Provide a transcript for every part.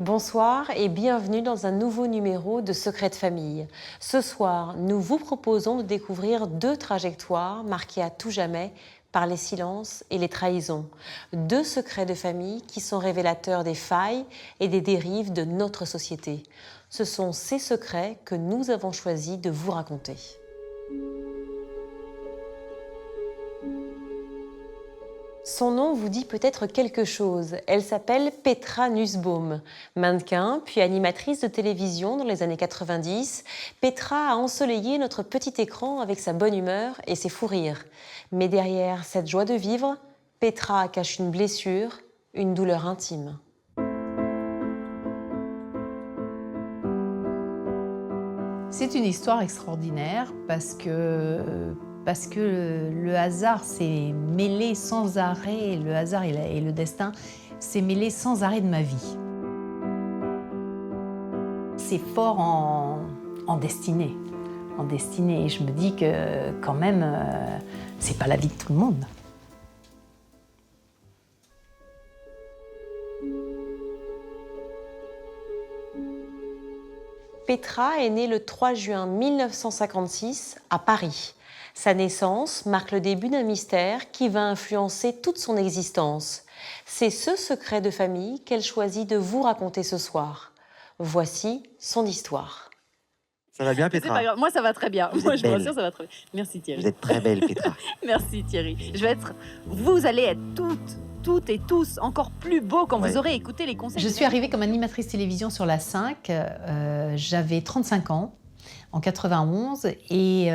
Bonsoir et bienvenue dans un nouveau numéro de Secrets de famille. Ce soir, nous vous proposons de découvrir deux trajectoires marquées à tout jamais par les silences et les trahisons. Deux secrets de famille qui sont révélateurs des failles et des dérives de notre société. Ce sont ces secrets que nous avons choisi de vous raconter. Son nom vous dit peut-être quelque chose. Elle s'appelle Petra Nussbaum. Mannequin, puis animatrice de télévision dans les années 90, Petra a ensoleillé notre petit écran avec sa bonne humeur et ses fous rires. Mais derrière cette joie de vivre, Petra cache une blessure, une douleur intime. C'est une histoire extraordinaire parce que le hasard s'est mêlé sans arrêt, le hasard et le destin s'est mêlé sans arrêt de ma vie. C'est fort en destinée. En destinée. Et je me dis que quand même, c'est pas la vie de tout le monde. Petra est née le 3 juin 1956 à Paris. Sa naissance marque le début d'un mystère qui va influencer toute son existence. C'est ce secret de famille qu'elle choisit de vous raconter ce soir. Voici son histoire. Ça va bien, Petra? C'est pas grave. Moi, ça va très bien. Moi, je vous rassure, ça va très bien. Merci, Thierry. Vous êtes très belle, Petra. Merci, Thierry. Vous allez être toutes et tous encore plus beaux quand vous aurez écouté les conseils. Je suis arrivée comme animatrice télévision sur la 5. J'avais 35 ans en 91 et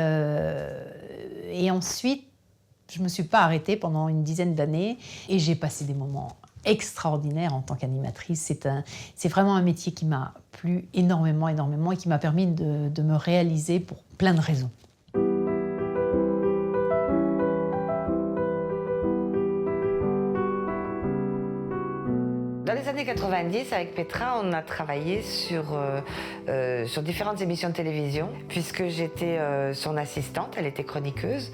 ensuite, je ne me suis pas arrêtée pendant une dizaine d'années et j'ai passé des moments extraordinaires en tant qu'animatrice. C'est vraiment un métier qui m'a plu énormément et qui m'a permis de me réaliser pour plein de raisons. Dans les années 90, avec Petra, on a travaillé sur différentes émissions de télévision, puisque j'étais son assistante, elle était chroniqueuse,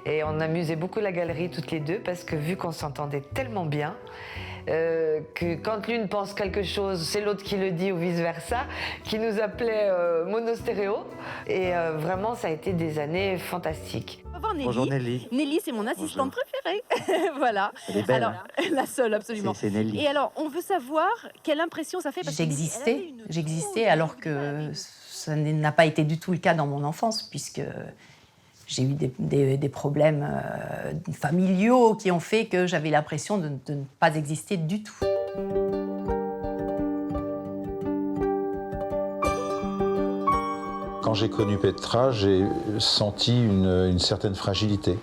et on amusait beaucoup la galerie toutes les deux, parce que vu qu'on s'entendait tellement bien, que quand l'une pense quelque chose, c'est l'autre qui le dit ou vice-versa, qui nous appelait monostéréo. Et vraiment, ça a été des années fantastiques. Nelly. Bonjour Nelly. Nelly, c'est mon assistante préférée. Voilà. Elle est belle. Alors, la seule, absolument. C'est Nelly. Et alors, on veut savoir quelle impression ça fait. J'existais alors que ça n'a pas été du tout le cas dans mon enfance, puisque j'ai eu des problèmes familiaux qui ont fait que j'avais l'impression de ne pas exister du tout. Quand j'ai connu Petra, j'ai senti une certaine fragilité,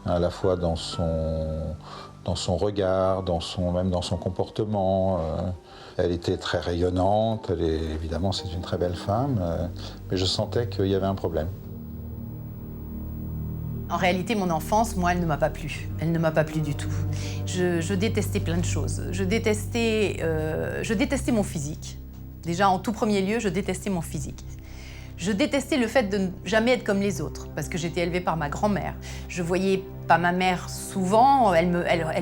à la fois dans son regard, même dans son comportement. Elle était très rayonnante, évidemment c'est une très belle femme, mais je sentais qu'il y avait un problème. En réalité, mon enfance, moi, elle ne m'a pas plu. Elle ne m'a pas plu du tout. Je détestais plein de choses. Je détestais mon physique. Déjà, en tout premier lieu, je détestais mon physique. Je détestais le fait de ne jamais être comme les autres, parce que j'étais élevée par ma grand-mère. Je voyais pas ma mère souvent, elle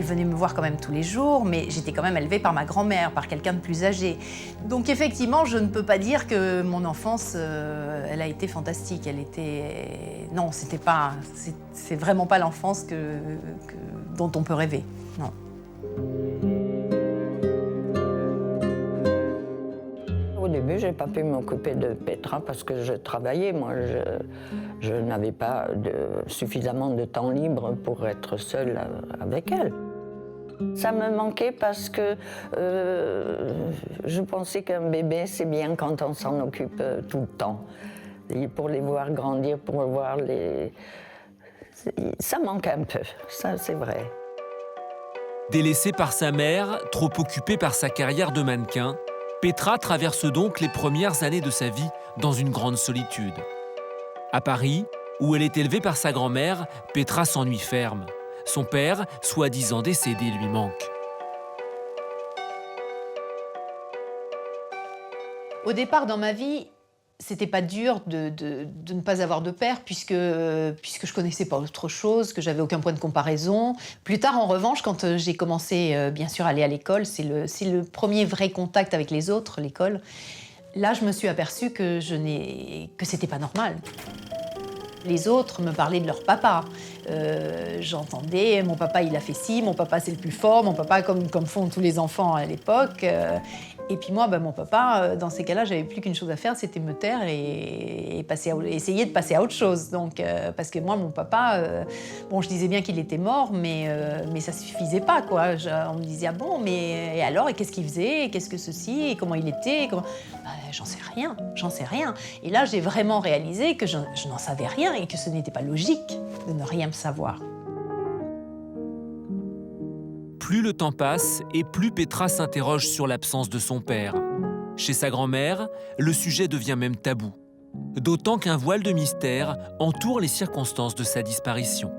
venait me voir quand même tous les jours, mais j'étais quand même élevée par ma grand-mère, par quelqu'un de plus âgé. Donc effectivement, je ne peux pas dire que mon enfance, elle a été fantastique. Non, c'est vraiment pas l'enfance dont on peut rêver, non. Au début, je n'ai pas pu m'occuper de Petra parce que je travaillais. Moi, je n'avais pas suffisamment de temps libre pour être seule avec elle. Ça me manquait parce que je pensais qu'un bébé, c'est bien quand on s'en occupe tout le temps. Et pour les voir grandir, pour voir les... Ça manque un peu, ça c'est vrai. Délaissée par sa mère, trop occupée par sa carrière de mannequin, Petra traverse donc les premières années de sa vie dans une grande solitude. À Paris, où elle est élevée par sa grand-mère, Petra s'ennuie ferme. Son père, soi-disant décédé, lui manque. Au départ, dans ma vie, c'était pas dur de ne pas avoir de père puisque je connaissais pas autre chose, que j'avais aucun point de comparaison. Plus tard, en revanche, quand j'ai commencé, bien sûr, à aller à l'école, c'est le premier vrai contact avec les autres, l'école. Là, je me suis aperçue que c'était pas normal. Les autres me parlaient de leur papa. J'entendais, mon papa il a fait ci, mon papa c'est le plus fort, mon papa comme font tous les enfants à l'époque. Et puis moi, mon papa, dans ces cas-là, j'avais plus qu'une chose à faire, c'était me taire et essayer de passer à autre chose. Donc, parce que moi, mon papa, je disais bien qu'il était mort, mais ça suffisait pas, quoi. On me disait, ah bon, mais et alors, et qu'est-ce qu'il faisait, et qu'est-ce que ceci, et comment il était, j'en sais rien. Et là, j'ai vraiment réalisé que je n'en savais rien et que ce n'était pas logique de ne rien savoir. Plus le temps passe et plus Petra s'interroge sur l'absence de son père. Chez sa grand-mère, le sujet devient même tabou. D'autant qu'un voile de mystère entoure les circonstances de sa disparition.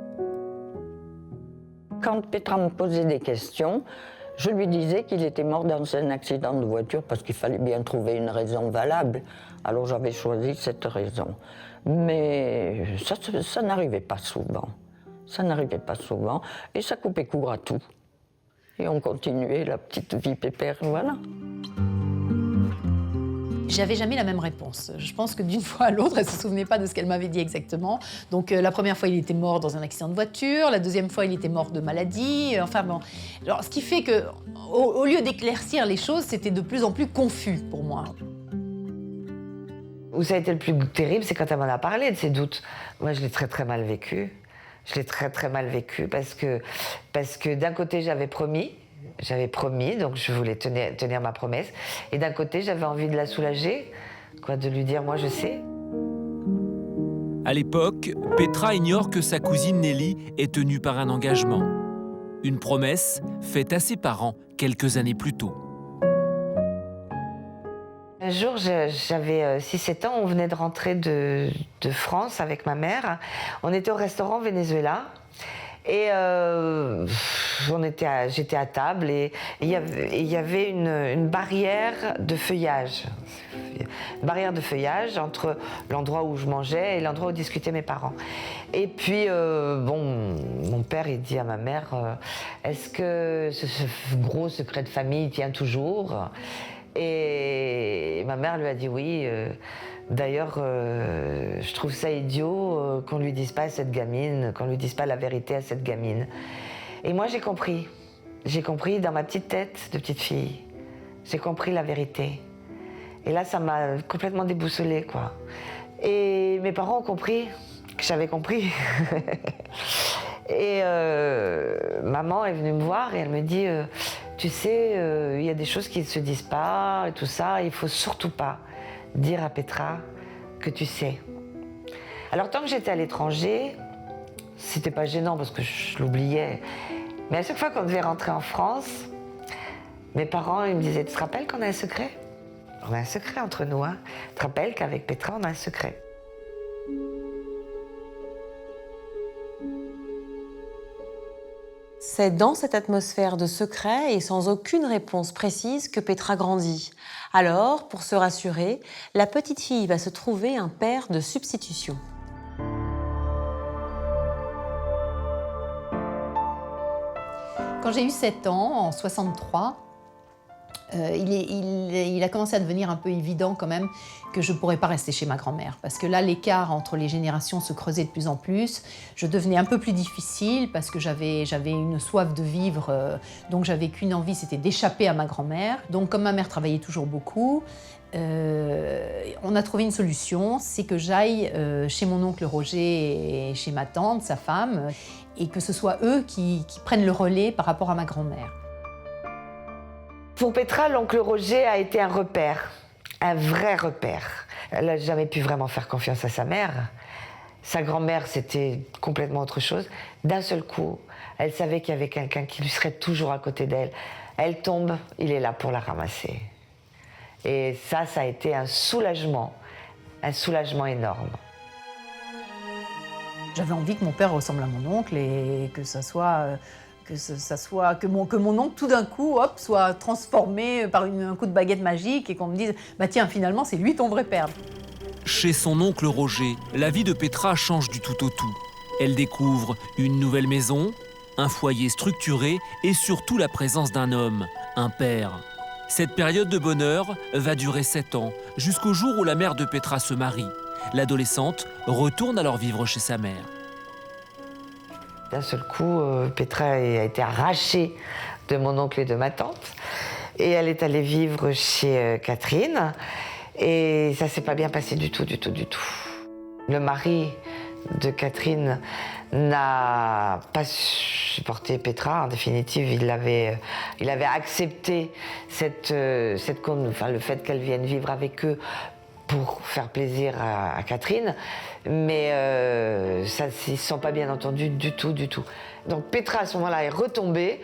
Quand Petra me posait des questions, je lui disais qu'il était mort dans un accident de voiture parce qu'il fallait bien trouver une raison valable. Alors j'avais choisi cette raison. Mais ça n'arrivait pas souvent. Ça n'arrivait pas souvent et ça coupait court à tout. Et on continuait la petite vie pépère, voilà. J'avais jamais la même réponse. Je pense que d'une fois à l'autre, elle ne se souvenait pas de ce qu'elle m'avait dit exactement. Donc la première fois, il était mort dans un accident de voiture. La deuxième fois, il était mort de maladie. Enfin bon. Alors, ce qui fait que, au lieu d'éclaircir les choses, c'était de plus en plus confus pour moi. Où ça a été le plus terrible, c'est quand elle m'en a parlé de ses doutes. Moi, je l'ai très très mal vécu. Je l'ai très très mal vécu parce que d'un côté, j'avais promis, donc je voulais tenir ma promesse. Et d'un côté, j'avais envie de la soulager, de lui dire, moi je sais. À l'époque, Petra ignore que sa cousine Nelly est tenue par un engagement. Une promesse faite à ses parents quelques années plus tôt. Un jour, j'avais 6-7 ans, on venait de rentrer de France avec ma mère. On était au restaurant Venezuela et j'étais à table et il y avait une barrière de feuillage. Une barrière de feuillage entre l'endroit où je mangeais et l'endroit où discutaient mes parents. Et puis, mon père, il dit à ma mère, est-ce que ce gros secret de famille tient toujours ? Et ma mère lui a dit oui. D'ailleurs, je trouve ça idiot qu'on lui dise pas à cette gamine, qu'on lui dise pas la vérité à cette gamine. Et moi, j'ai compris. J'ai compris dans ma petite tête de petite fille. J'ai compris la vérité. Et là, ça m'a complètement déboussolée, quoi. Et mes parents ont compris que j'avais compris. Et maman est venue me voir et elle me dit tu sais, il y a des choses qui ne se disent pas et tout ça, il ne faut surtout pas dire à Petra que tu sais. Alors tant que j'étais à l'étranger, c'était pas gênant parce que je l'oubliais. Mais à chaque fois qu'on devait rentrer en France, mes parents ils me disaient, tu te rappelles qu'on a un secret ? On a un secret entre nous, hein. Tu te rappelles qu'avec Petra, on a un secret. C'est dans cette atmosphère de secret et sans aucune réponse précise que Petra grandit. Alors, pour se rassurer, la petite fille va se trouver un père de substitution. Quand j'ai eu 7 ans, en 63, il a commencé à devenir un peu évident quand même que je ne pourrais pas rester chez ma grand-mère. Parce que là, l'écart entre les générations se creusait de plus en plus. Je devenais un peu plus difficile parce que j'avais une soif de vivre. Donc j'avais qu'une envie, c'était d'échapper à ma grand-mère. Donc comme ma mère travaillait toujours beaucoup, On a trouvé une solution, c'est que j'aille chez mon oncle Roger et chez ma tante, sa femme, et que ce soit eux qui prennent le relais par rapport à ma grand-mère. Pour Petra, l'oncle Roger a été un repère, un vrai repère. Elle n'a jamais pu vraiment faire confiance à sa mère. Sa grand-mère, c'était complètement autre chose. D'un seul coup, elle savait qu'il y avait quelqu'un qui lui serait toujours à côté d'elle. Elle tombe, il est là pour la ramasser. Et ça a été un soulagement énorme. J'avais envie que mon père ressemble à mon oncle et que mon oncle tout d'un coup soit transformé par un coup de baguette magique et qu'on me dise bah tiens finalement c'est lui ton vrai père. Chez son oncle Roger, la vie de Petra change du tout au tout. Elle découvre une nouvelle maison, un foyer structuré et surtout la présence d'un homme, un père. Cette période de bonheur va durer 7 ans, jusqu'au jour où la mère de Petra se marie. L'adolescente retourne alors vivre chez sa mère. D'un seul coup, Petra a été arrachée de mon oncle et de ma tante. Et elle est allée vivre chez Catherine. Et ça ne s'est pas bien passé du tout. Le mari de Catherine n'a pas supporté Petra. En définitive, il avait accepté le fait qu'elle vienne vivre avec eux pour faire plaisir à Catherine. Mais ça, ils ne se sont pas bien entendus du tout. Donc Petra, à ce moment-là, est retombée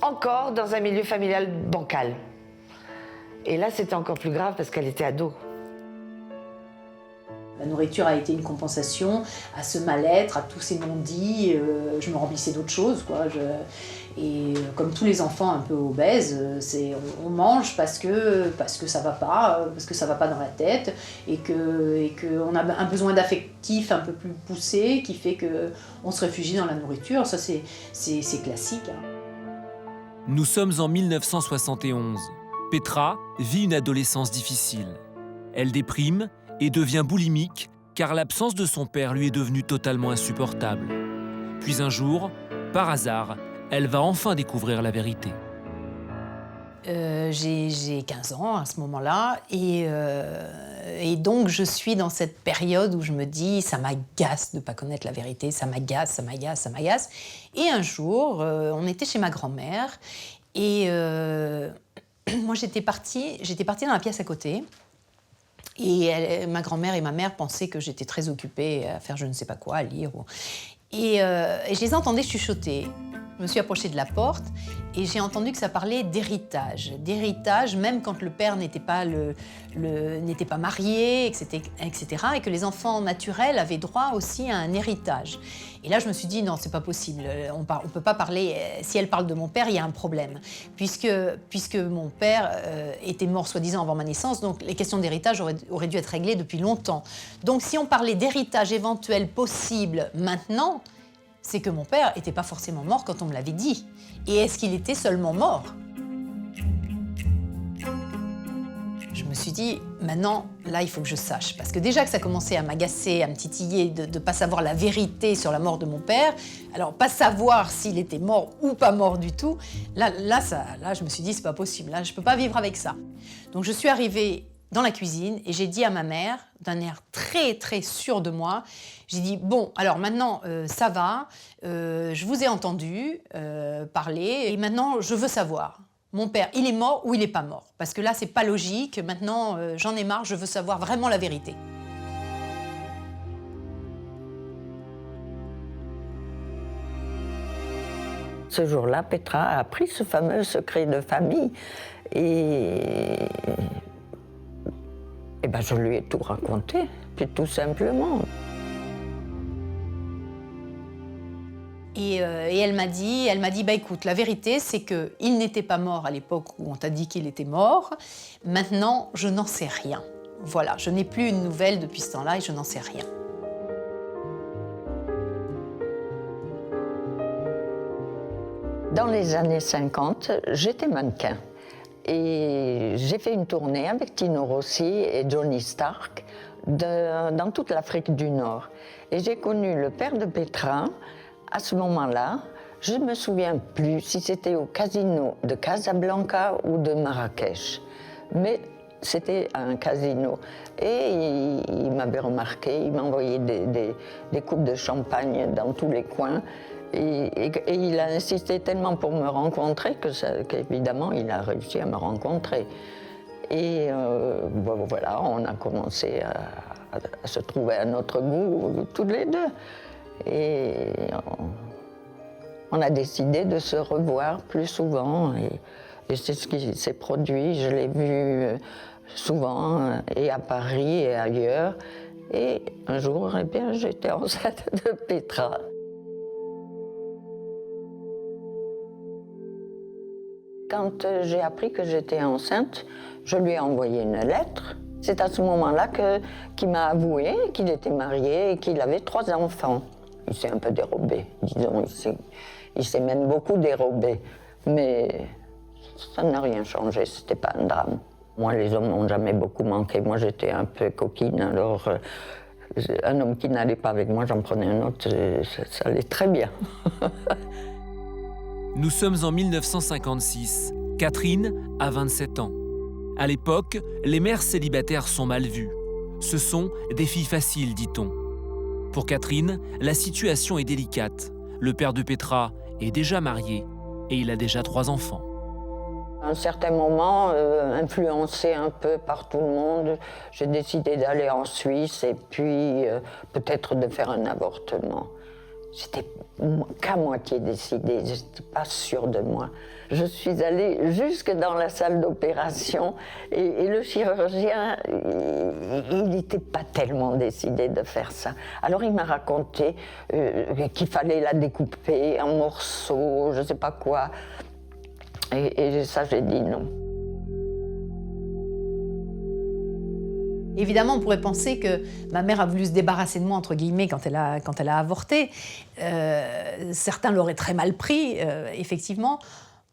encore dans un milieu familial bancal. Et là, c'était encore plus grave parce qu'elle était ado. La nourriture a été une compensation à ce mal-être, à tous ces non-dits. Je me remplissais d'autres choses, quoi. Et comme tous les enfants un peu obèses, on mange parce que ça va pas dans la tête et qu'on a un besoin d'affectif un peu plus poussé qui fait qu'on se réfugie dans la nourriture. Ça, c'est classique. Hein. Nous sommes en 1971. Petra vit une adolescence difficile. Elle déprime et devient boulimique car l'absence de son père lui est devenue totalement insupportable. Puis un jour, par hasard, elle va enfin découvrir la vérité. J'ai 15 ans à ce moment-là et donc je suis dans cette période où je me dis ça m'agace de ne pas connaître la vérité, ça m'agace. Et un jour, on était chez ma grand-mère et moi j'étais partie dans la pièce à côté. Et ma grand-mère et ma mère pensaient que j'étais très occupée à faire je ne sais pas quoi, à lire. Et je les entendais chuchoter. Je me suis approchée de la porte et j'ai entendu que ça parlait d'héritage. D'héritage, même quand le père n'était pas marié, etc., et que les enfants naturels avaient droit aussi à un héritage. Et là, je me suis dit, non, c'est pas possible. On peut pas parler... Si elle parle de mon père, il y a un problème. Puisque mon père était mort soi-disant avant ma naissance, donc les questions d'héritage auraient dû être réglées depuis longtemps. Donc si on parlait d'héritage éventuel possible maintenant, c'est que mon père n'était pas forcément mort quand on me l'avait dit. Et est-ce qu'il était seulement mort ? Je me suis dit, maintenant, là, il faut que je sache. Parce que déjà que ça commençait à m'agacer, à me titiller de ne pas savoir la vérité sur la mort de mon père, alors pas savoir s'il était mort ou pas mort du tout, là, je me suis dit, c'est pas possible, là, je peux pas vivre avec ça. Donc je suis arrivée dans la cuisine et j'ai dit à ma mère, d'un air très très sûr de moi, j'ai dit bon alors maintenant ça va, je vous ai entendu parler et maintenant je veux savoir, mon père il est mort ou il est pas mort? Parce que là c'est pas logique, maintenant j'en ai marre, je veux savoir vraiment la vérité. Ce jour-là, Petra a appris ce fameux secret de famille et ben, je lui ai tout raconté, puis tout simplement. Et elle m'a dit, bah écoute, la vérité c'est qu'il n'était pas mort à l'époque où on t'a dit qu'il était mort. Maintenant, je n'en sais rien. Voilà, je n'ai plus une nouvelle depuis ce temps-là et je n'en sais rien. Dans les années 50, j'étais mannequin. Et j'ai fait une tournée avec Tino Rossi et Johnny Stark dans toute l'Afrique du Nord. Et j'ai connu le père de Petra à ce moment-là. Je ne me souviens plus si c'était au casino de Casablanca ou de Marrakech. Mais C'était un casino. Et il m'avait remarqué, il m'envoyait des coupes de champagne dans tous les coins. Et il a insisté tellement pour me rencontrer qu'évidemment, il a réussi à me rencontrer. Et voilà, on a commencé à se trouver à notre goût, tous les deux. Et on a décidé de se revoir plus souvent. Et c'est ce qui s'est produit. Je l'ai vu souvent, et à Paris et ailleurs. Et un jour, eh bien, j'étais enceinte de Petra. Quand j'ai appris que j'étais enceinte, je lui ai envoyé une lettre. C'est à ce moment-là qu'il m'a avoué qu'il était marié et qu'il avait 3 enfants. Il s'est un peu dérobé, disons, il s'est même beaucoup dérobé. Mais ça n'a rien changé, c'était pas un drame. Moi, les hommes m'ont jamais beaucoup manqué. Moi, j'étais un peu coquine, alors un homme qui n'allait pas avec moi, j'en prenais un autre, ça allait très bien. Nous sommes en 1956. Catherine a 27 ans. À l'époque, les mères célibataires sont mal vues. Ce sont des filles faciles, dit-on. Pour Catherine, la situation est délicate. Le père de Petra est déjà marié et il a déjà 3 enfants. À un certain moment, influencée un peu par tout le monde, j'ai décidé d'aller en Suisse et puis peut-être de faire un avortement. J'étais qu'à moitié décidée, je n'étais pas sûre de moi. Je suis allée jusque dans la salle d'opération et le chirurgien, il n'était pas tellement décidé de faire ça. Alors il m'a raconté qu'il fallait la découper en morceaux, je ne sais pas quoi. Et ça, j'ai dit non. Évidemment, on pourrait penser que ma mère a voulu se débarrasser de moi, entre guillemets, quand elle a avorté. Certains l'auraient très mal pris, effectivement.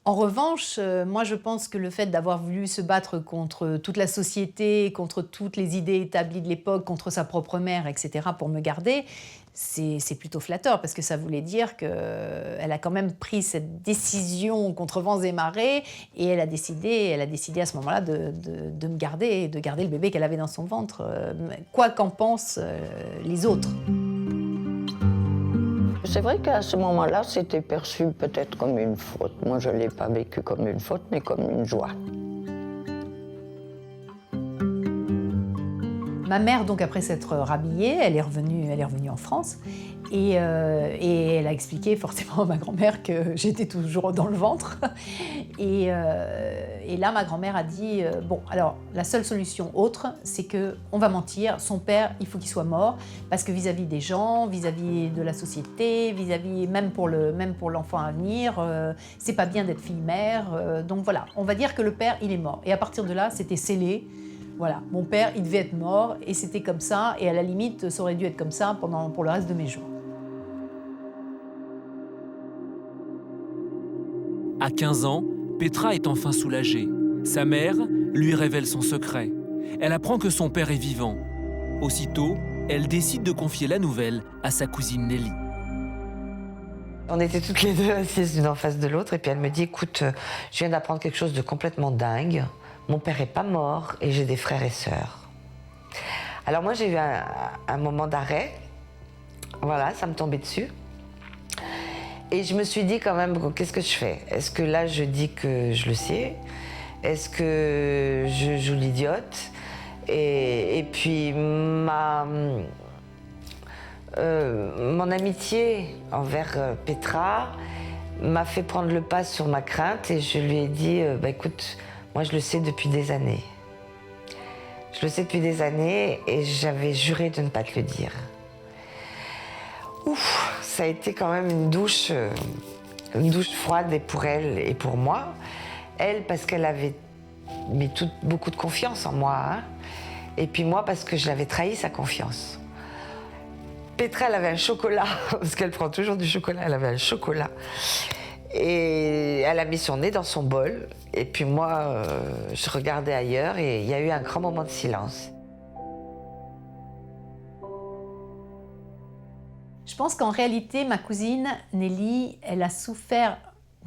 En revanche, moi, je pense que le fait d'avoir voulu se battre contre toute la société, contre toutes les idées établies de l'époque, contre sa propre mère, etc., pour me garder, c'est plutôt flatteur, parce que ça voulait dire qu'elle a quand même pris cette décision contre vents et marées, et elle a décidé à ce moment-là de me garder, et de garder le bébé qu'elle avait dans son ventre, quoi qu'en pensent les autres. C'est vrai qu'à ce moment-là, c'était perçu peut-être comme une faute. Moi, je ne l'ai pas vécu comme une faute, mais comme une joie. Ma mère, donc, après s'être rhabillée, elle est revenue en France. Et elle a expliqué forcément à ma grand-mère que j'étais toujours dans le ventre. Et là, ma grand-mère a dit bon, alors la seule solution autre, c'est qu'on va mentir. Son père, il faut qu'il soit mort, parce que vis-à-vis des gens, vis-à-vis de la société, vis-à-vis même pour l'enfant à venir, c'est pas bien d'être fille-mère. Donc voilà, on va dire que le père, il est mort. Et à partir de là, c'était scellé. Voilà, mon père, il devait être mort, et c'était comme ça. Et à la limite, ça aurait dû être comme ça pour le reste de mes jours. À 15 ans, Petra est enfin soulagée. Sa mère lui révèle son secret. Elle apprend que son père est vivant. Aussitôt, elle décide de confier la nouvelle à sa cousine Nelly. On était toutes les deux assises l'une en face de l'autre, et puis elle me dit, écoute, je viens d'apprendre quelque chose de complètement dingue. Mon père n'est pas mort et j'ai des frères et sœurs. Alors moi, j'ai eu un moment d'arrêt. Voilà, ça me tombait dessus. Et je me suis dit quand même, qu'est-ce que je fais? Est-ce que là, je dis que je le sais? Est-ce que je joue l'idiote? Et puis, mon amitié envers Petra m'a fait prendre le pas sur ma crainte, et je lui ai dit, écoute, moi je le sais depuis des années. Je le sais depuis des années, et j'avais juré de ne pas te le dire. Ouf, ça a été quand même une douche froide, et pour elle et pour moi. Elle, parce qu'elle avait mis beaucoup de confiance en moi, hein. Et puis moi, parce que je l'avais trahi sa confiance. Petra, elle avait un chocolat, parce qu'elle prend toujours du chocolat, elle avait un chocolat. Et elle a mis son nez dans son bol, et puis moi, je regardais ailleurs, et il y a eu un grand moment de silence. Je pense qu'en réalité, ma cousine Nelly, elle a souffert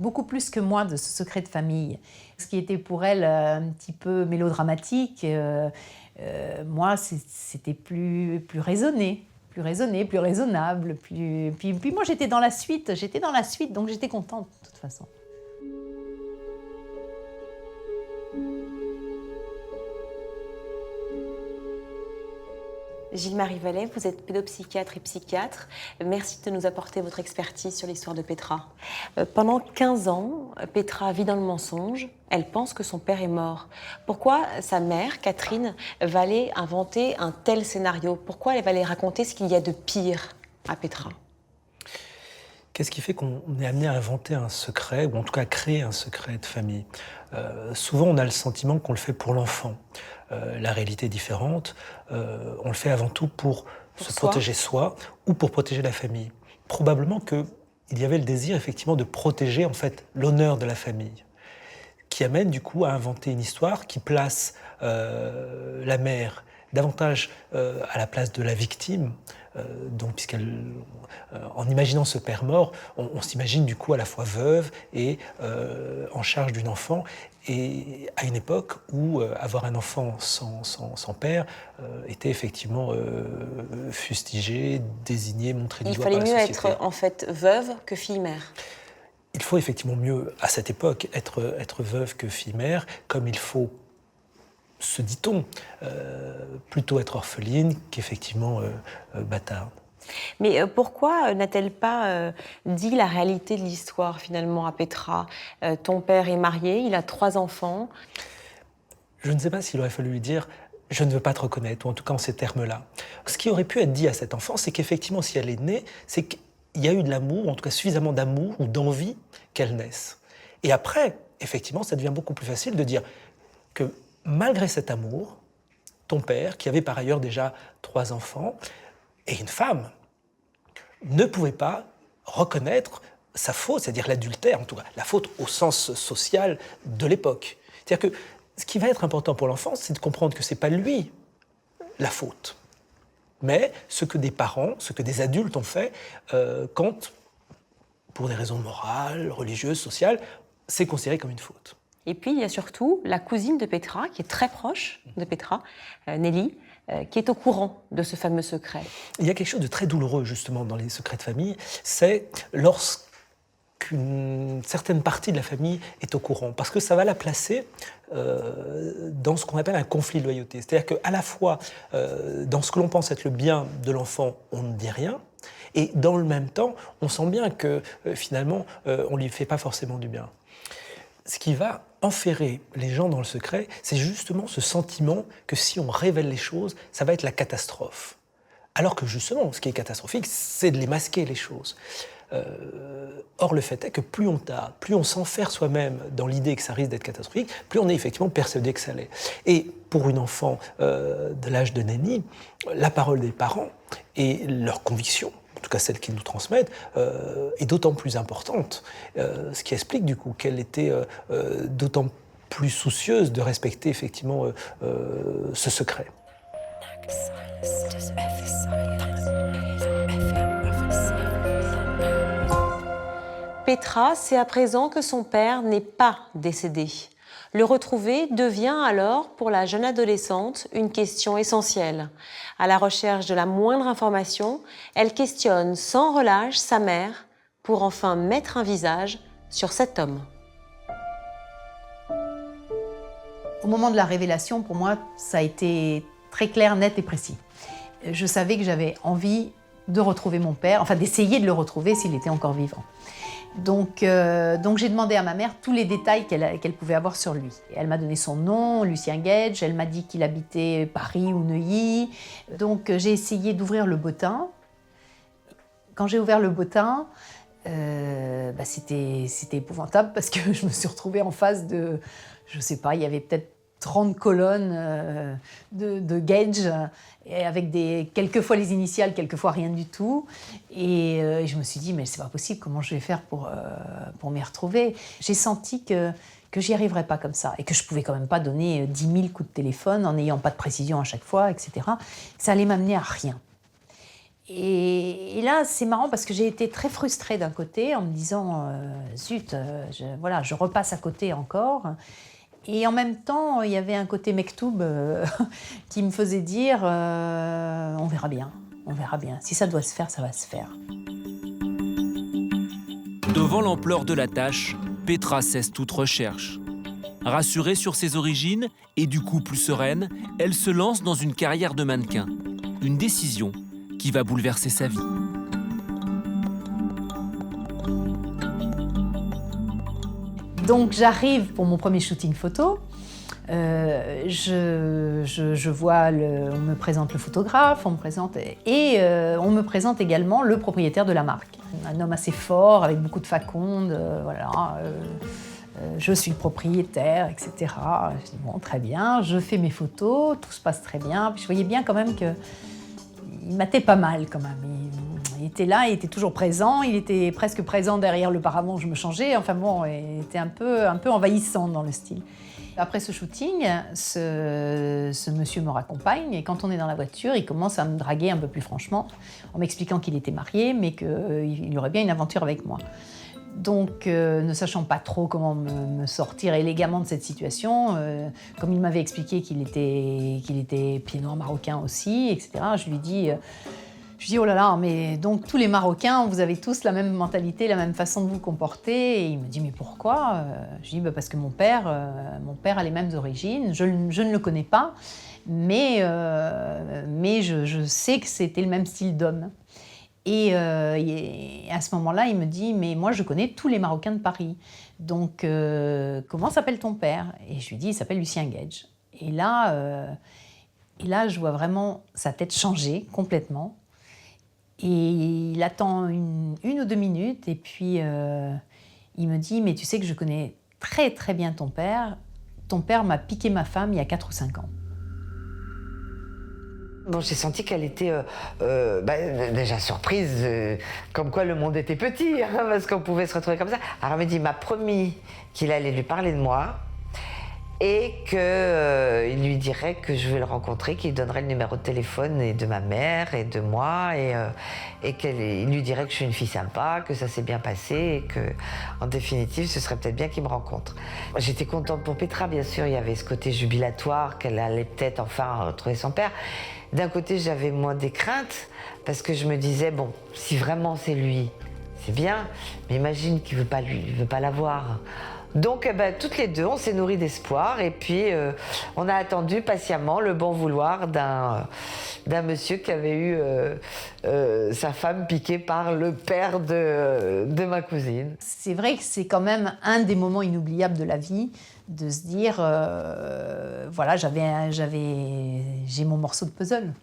beaucoup plus que moi de ce secret de famille. Ce qui était pour elle un petit peu mélodramatique, moi, c'était plus raisonné. Plus raisonnable. Puis moi, j'étais dans la suite, donc j'étais contente de toute façon. Gilles-Marie Vallet, vous êtes pédopsychiatre et psychiatre. Merci de nous apporter votre expertise sur l'histoire de Petra. Pendant 15 ans, Petra vit dans le mensonge. Elle pense que son père est mort. Pourquoi sa mère, Catherine, va aller inventer un tel scénario? Pourquoi elle va aller raconter ce qu'il y a de pire à Petra? Qu'est-ce qui fait qu'on est amené à inventer un secret, ou en tout cas à créer un secret de famille? Souvent, on a le sentiment qu'on le fait pour l'enfant. La réalité est différente. On le fait avant tout pour se protéger soi ou pour protéger la famille. Probablement qu'il y avait le désir, effectivement, de protéger, en fait, l'honneur de la famille, qui amène, du coup, à inventer une histoire qui place la mère davantage à la place de la victime. Donc, en imaginant ce père mort, on s'imagine du coup à la fois veuve et en charge d'une enfant. Et à une époque où avoir un enfant sans père était effectivement fustigé, désigné, montré du doigt par la société. Il fallait mieux être en fait veuve que fille-mère. Il faut effectivement mieux, à cette époque, être veuve que fille-mère, comme il faut, se dit-on, plutôt être orpheline qu'effectivement bâtarde. Mais pourquoi n'a-t-elle pas dit la réalité de l'histoire finalement à Petra? Ton père est marié, il a 3 enfants. Je ne sais pas s'il aurait fallu lui dire « je ne veux pas te reconnaître », ou en tout cas en ces termes-là. Ce qui aurait pu être dit à cet enfant, c'est qu'effectivement, si elle est née, c'est qu'il y a eu de l'amour, en tout cas suffisamment d'amour ou d'envie qu'elle naisse. Et après, effectivement, ça devient beaucoup plus facile de dire que malgré cet amour, ton père, qui avait par ailleurs déjà 3 enfants, et une femme, ne pouvait pas reconnaître sa faute, c'est-à-dire l'adultère, en tout cas, la faute au sens social de l'époque. C'est-à-dire que ce qui va être important pour l'enfant, c'est de comprendre que ce n'est pas lui la faute, mais ce que des parents, ce que des adultes ont fait quand, pour des raisons morales, religieuses, sociales, c'est considéré comme une faute. Et puis, il y a surtout la cousine de Petra, qui est très proche de Petra, Nelly, qui est au courant de ce fameux secret. Il y a quelque chose de très douloureux, justement, dans les secrets de famille, c'est lorsqu'une certaine partie de la famille est au courant, parce que ça va la placer dans ce qu'on appelle un conflit de loyauté. C'est-à-dire qu'à la fois, dans ce que l'on pense être le bien de l'enfant, on ne dit rien, et dans le même temps, on sent bien que, finalement, on ne lui fait pas forcément du bien. Ce qui va enferrer les gens dans le secret, c'est justement ce sentiment que si on révèle les choses, ça va être la catastrophe. Alors que justement, ce qui est catastrophique, c'est de les masquer, les choses. Or, le fait est que plus on s'enferre soi-même dans l'idée que ça risque d'être catastrophique, plus on est effectivement persuadé que ça l'est. Et pour une enfant de l'âge de Nelly, la parole des parents et leurs convictions, en tout cas celle qu'ils nous transmettent, est d'autant plus importante, ce qui explique du coup qu'elle était d'autant plus soucieuse de respecter effectivement ce secret. Petra sait à présent que son père n'est pas décédé. Le retrouver devient alors, pour la jeune adolescente, une question essentielle. À la recherche de la moindre information, elle questionne sans relâche sa mère pour enfin mettre un visage sur cet homme. Au moment de la révélation, pour moi, ça a été très clair, net et précis. Je savais que j'avais envie de retrouver mon père, enfin d'essayer de le retrouver s'il était encore vivant. Donc j'ai demandé à ma mère tous les détails qu'elle pouvait avoir sur lui. Et elle m'a donné son nom, Lucien Gage, elle m'a dit qu'il habitait Paris ou Neuilly. Donc j'ai essayé d'ouvrir le bottin. Quand j'ai ouvert le bottin, c'était épouvantable parce que je me suis retrouvée en face de, je sais pas, il y avait peut-être 30 colonnes de Gage, avec quelquefois les initiales, quelquefois rien du tout. Et je me suis dit, mais c'est pas possible, comment je vais faire pour m'y retrouver? J'ai senti que j'y arriverais pas comme ça, et que je pouvais quand même pas donner 10 000 coups de téléphone en n'ayant pas de précision à chaque fois, etc. Ça allait m'amener à rien. Et là, c'est marrant parce que j'ai été très frustrée d'un côté en me disant zut, je repasse à côté encore. Et en même temps, il y avait un côté mektoub qui me faisait dire on verra bien. Si ça doit se faire, ça va se faire. Devant l'ampleur de la tâche, Petra cesse toute recherche. Rassurée sur ses origines et du coup plus sereine, elle se lance dans une carrière de mannequin. Une décision qui va bouleverser sa vie. Donc j'arrive pour mon premier shooting photo. Je vois, on me présente le photographe, on me présente également le propriétaire de la marque. Un homme assez fort, avec beaucoup de faconde, je suis le propriétaire, etc. Je dis bon, très bien, je fais mes photos, tout se passe très bien. Puis je voyais bien quand même qu'il matait pas mal quand même. Il était là, il était toujours présent, il était presque présent derrière le paravent où je me changeais. Enfin bon, il était un peu envahissant dans le style. Après ce shooting, ce monsieur me raccompagne et quand on est dans la voiture, il commence à me draguer un peu plus franchement en m'expliquant qu'il était marié mais qu'il y aurait bien une aventure avec moi. Donc, ne sachant pas trop comment me sortir élégamment de cette situation, comme il m'avait expliqué qu'il était pied noir marocain aussi, etc., je lui dis oh là là, mais donc tous les Marocains, vous avez tous la même mentalité, la même façon de vous comporter. Et il me dit mais pourquoi ? Je dis parce que mon père a les mêmes origines, je ne le connais pas, mais je sais que c'était le même style d'homme. Et à ce moment-là, il me dit « Mais moi, je connais tous les Marocains de Paris. Donc, comment s'appelle ton père ?» Et je lui dis « Il s'appelle Lucien Gage. » Et là, je vois vraiment sa tête changer complètement. Et il attend une ou 2 minutes et puis il me dit « Mais tu sais que je connais très très bien ton père. Ton père m'a piqué ma femme il y a 4 ou 5 ans. » Bon, j'ai senti qu'elle était déjà surprise, comme quoi le monde était petit, hein, parce qu'on pouvait se retrouver comme ça. Alors elle m'a promis qu'il allait lui parler de moi et qu'il lui dirait que je vais le rencontrer, qu'il donnerait le numéro de téléphone et de ma mère et de moi et qu'il lui dirait que je suis une fille sympa, que ça s'est bien passé et qu'en définitive, ce serait peut-être bien qu'il me rencontre. J'étais contente pour Petra, bien sûr, il y avait ce côté jubilatoire qu'elle allait peut-être enfin retrouver son père. D'un côté, j'avais moins des craintes parce que je me disais, bon, si vraiment c'est lui, c'est bien, mais imagine qu'il veut pas la voir. Donc, toutes les deux, on s'est nourris d'espoir et puis on a attendu patiemment le bon vouloir d'un monsieur qui avait eu sa femme piquée par le père de ma cousine. C'est vrai que c'est quand même un des moments inoubliables de la vie, de se dire, voilà, j'ai mon morceau de puzzle.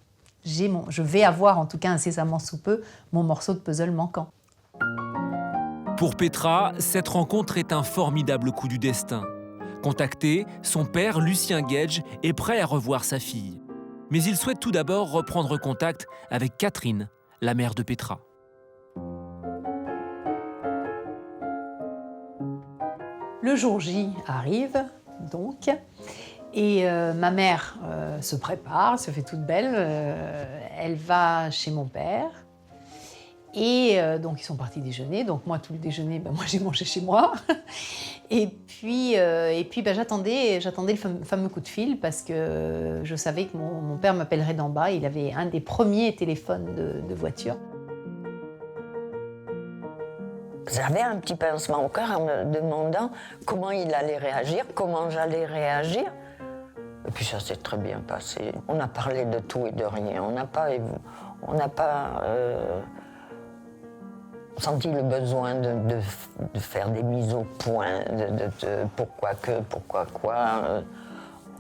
Je vais avoir, en tout cas incessamment sous peu, mon morceau de puzzle manquant. Pour Petra, cette rencontre est un formidable coup du destin. Contacté, son père, Lucien Gage, est prêt à revoir sa fille. Mais il souhaite tout d'abord reprendre contact avec Catherine, la mère de Petra. Le jour J arrive, donc, et ma mère se prépare, se fait toute belle, elle va chez mon père, et donc ils sont partis déjeuner, donc moi tout le déjeuner, moi j'ai mangé chez moi, et puis j'attendais le fameux coup de fil, parce que je savais que mon père m'appellerait d'en bas, il avait un des premiers téléphones de voiture. J'avais un petit pincement au cœur en me demandant comment il allait réagir, comment j'allais réagir. Et puis ça s'est très bien passé. On a parlé de tout et de rien. On n'a pas senti le besoin de faire des mises au point, de pourquoi quoi.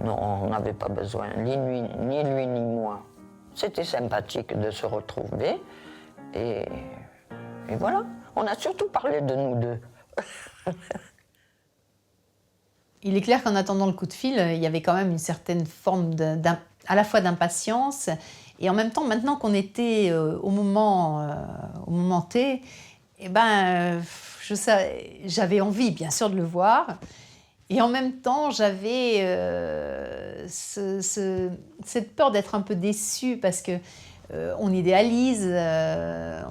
Non, on n'avait pas besoin, ni lui ni moi. C'était sympathique de se retrouver. Et voilà. On a surtout parlé de nous deux. Il est clair qu'en attendant le coup de fil, il y avait quand même une certaine forme à la fois d'impatience et en même temps, maintenant qu'on était au moment T, j'avais envie, bien sûr, de le voir. Et en même temps, j'avais cette peur d'être un peu déçue parce que On idéalise,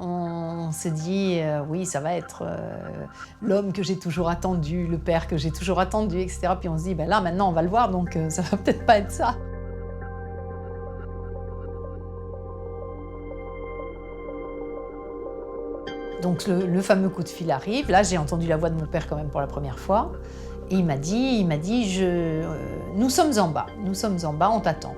on se dit oui, ça va être l'homme que j'ai toujours attendu, le père que j'ai toujours attendu, etc. Puis on se dit, ben là, maintenant, on va le voir, donc ça va peut-être pas être ça. Donc le fameux coup de fil arrive. Là, j'ai entendu la voix de mon père quand même pour la première fois. Et il m'a dit, nous sommes en bas, on t'attend.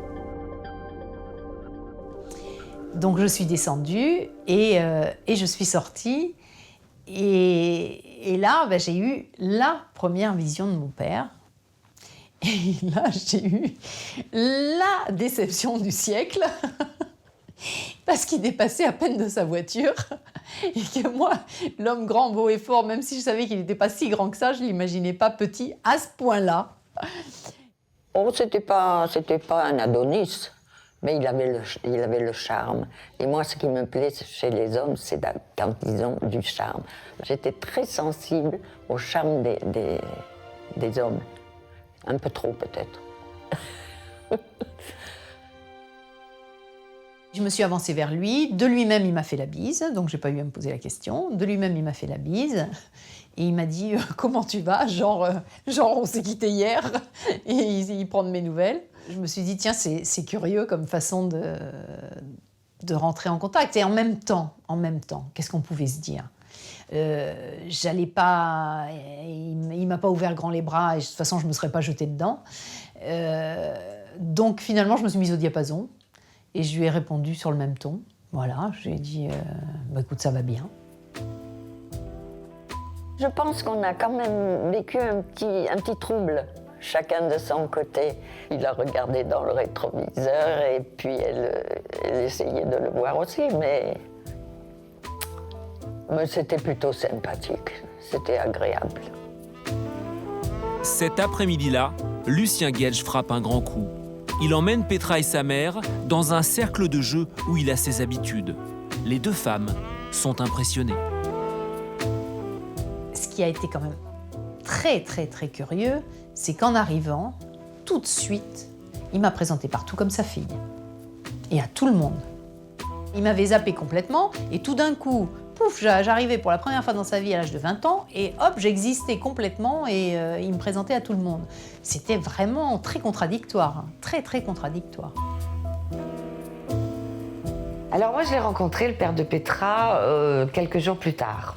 Donc je suis descendue et je suis sortie. Et là, ben, j'ai eu la première vision de mon père. Et là, j'ai eu la déception du siècle. Parce qu'il dépassait à peine de sa voiture. Et que moi, l'homme grand, beau et fort, même si je savais qu'il n'était pas si grand que ça, je ne l'imaginais pas petit à ce point-là. Oh, c'était pas un Adonis, mais il avait le charme. Et moi, ce qui me plaît chez les hommes, c'est quand ils ont du charme. J'étais très sensible au charme des hommes. Un peu trop, peut-être. Je me suis avancée vers lui. De lui-même, il m'a fait la bise. Donc, je n'ai pas eu à me poser la question. De lui-même, il m'a fait la bise. Et il m'a dit « Comment tu vas ?» genre, on s'est quitté hier. Et il prend de mes nouvelles. Je me suis dit « Tiens, c'est curieux comme façon de rentrer en contact. » Et en même temps, qu'est-ce qu'on pouvait se dire ? J'allais pas... Il m'a pas ouvert grand les bras. Et de toute façon, je ne me serais pas jetée dedans. Donc, finalement, je me suis mise au diapason. Et je lui ai répondu sur le même ton. Voilà, je lui ai dit bah, écoute, ça va bien. Je pense qu'on a quand même vécu un petit trouble, chacun de son côté. Il a regardé dans le rétroviseur et puis elle essayait de le voir aussi, mais c'était plutôt sympathique, c'était agréable. Cet après-midi-là, Lucien Guelsch frappe un grand coup. Il emmène Petra et sa mère dans un cercle de jeu où il a ses habitudes. Les deux femmes sont impressionnées. Ce qui a été quand même très, très, très curieux, c'est qu'en arrivant, tout de suite, il m'a présenté partout comme sa fille. Et à tout le monde. Il m'avait zappé complètement, et tout d'un coup, pouf, j'arrivais pour la première fois dans sa vie à l'âge de 20 ans, et hop, j'existais complètement, et il me présentait à tout le monde. C'était vraiment très contradictoire, hein, très, très contradictoire. Alors moi, je l'ai rencontré, le père de Petra, quelques jours plus tard.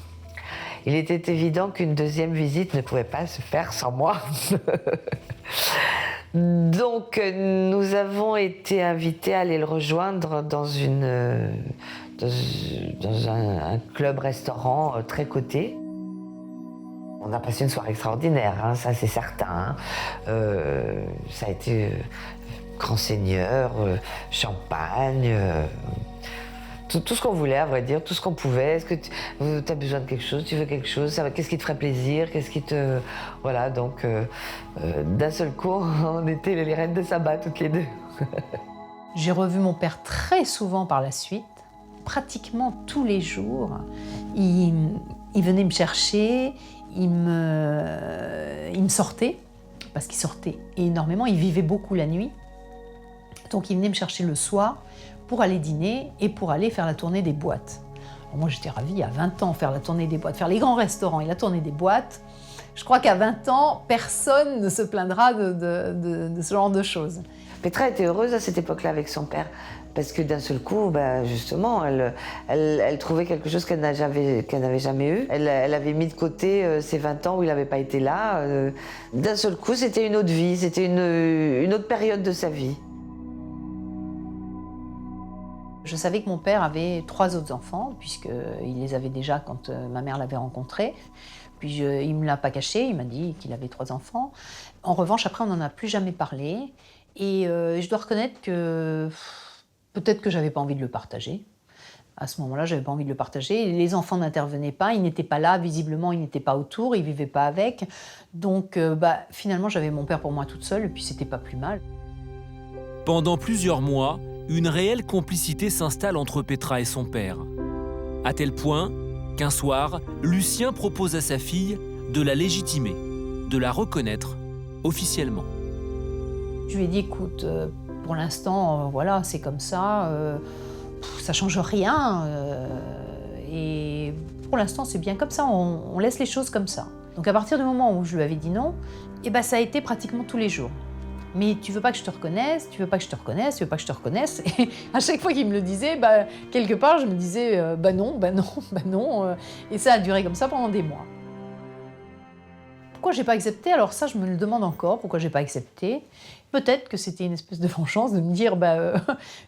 Il était évident qu'une deuxième visite ne pouvait pas se faire sans moi. Donc, nous avons été invités à aller le rejoindre dans un club-restaurant très coté. On a passé une soirée extraordinaire, hein, ça c'est certain. Ça a été grand seigneur, champagne, tout ce qu'on voulait, à vrai dire, tout ce qu'on pouvait. Est-ce que tu as besoin de quelque chose, tu veux quelque chose, qu'est-ce qui te ferait plaisir, qu'est-ce qui te... Voilà, donc d'un seul coup, on était les reines de sabbat toutes les deux. J'ai revu mon père très souvent par la suite, pratiquement tous les jours. Il venait me chercher, il me sortait, parce qu'il sortait énormément, il vivait beaucoup la nuit. Donc il venait me chercher le soir pour aller dîner et pour aller faire la tournée des boîtes. Alors moi j'étais ravie, à 20 ans, faire la tournée des boîtes, faire les grands restaurants et la tournée des boîtes. Je crois qu'à 20 ans, personne ne se plaindra de ce genre de choses. Petra était heureuse à cette époque-là avec son père, parce que d'un seul coup, justement, elle trouvait quelque chose qu'elle n'avait jamais eu. Elle avait mis de côté ses 20 ans où il n'avait pas été là. D'un seul coup, c'était une autre vie, c'était une autre période de sa vie. Je savais que mon père avait 3 autres enfants, puisqu'il les avait déjà quand ma mère l'avait rencontré. Puis il ne me l'a pas caché, il m'a dit qu'il avait 3 enfants. En revanche, après, on n'en a plus jamais parlé. Et je dois reconnaître que peut-être que je n'avais pas envie de le partager. À ce moment-là, je n'avais pas envie de le partager. Les enfants n'intervenaient pas, ils n'étaient pas là, visiblement, ils n'étaient pas autour, ils ne vivaient pas avec. Donc finalement, j'avais mon père pour moi toute seule, et puis c'était pas plus mal. Pendant plusieurs mois, une réelle complicité s'installe entre Petra et son père. À tel point qu'un soir, Lucien propose à sa fille de la légitimer, de la reconnaître officiellement. Je lui ai dit, écoute, pour l'instant, voilà, c'est comme ça. ça change rien. Et pour l'instant, c'est bien comme ça, on laisse les choses comme ça. Donc à partir du moment où je lui avais dit non, eh ben, ça a été pratiquement tous les jours. Mais tu veux pas que je te reconnaisse, tu veux pas que je te reconnaisse, tu veux pas que je te reconnaisse. Et à chaque fois qu'il me le disait, bah, quelque part, je me disais non. Et ça a duré comme ça pendant des mois. Pourquoi j'ai pas accepté? Alors ça, je me le demande encore, pourquoi j'ai pas accepté. Peut-être que c'était une espèce de vengeance de me dire,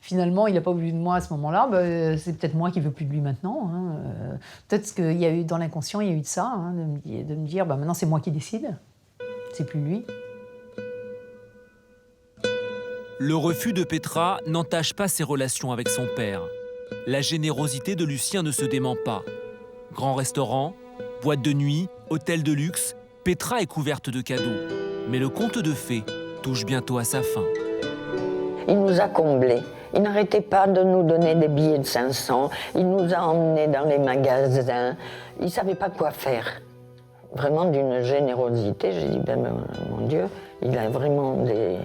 finalement, il n'a pas voulu de moi à ce moment-là, c'est peut-être moi qui veux plus de lui maintenant. Hein. Peut-être qu'il y a eu, dans l'inconscient, il y a eu de ça, hein, de me dire, maintenant c'est moi qui décide, c'est plus lui. Le refus de Petra n'entache pas ses relations avec son père. La générosité de Lucien ne se dément pas. Grand restaurant, boîte de nuit, hôtel de luxe, Petra est couverte de cadeaux. Mais le conte de fées touche bientôt à sa fin. Il nous a comblés. Il n'arrêtait pas de nous donner des billets de 500. Il nous a emmenés dans les magasins. Il ne savait pas quoi faire. Vraiment d'une générosité. J'ai dit, mon Dieu, il a vraiment des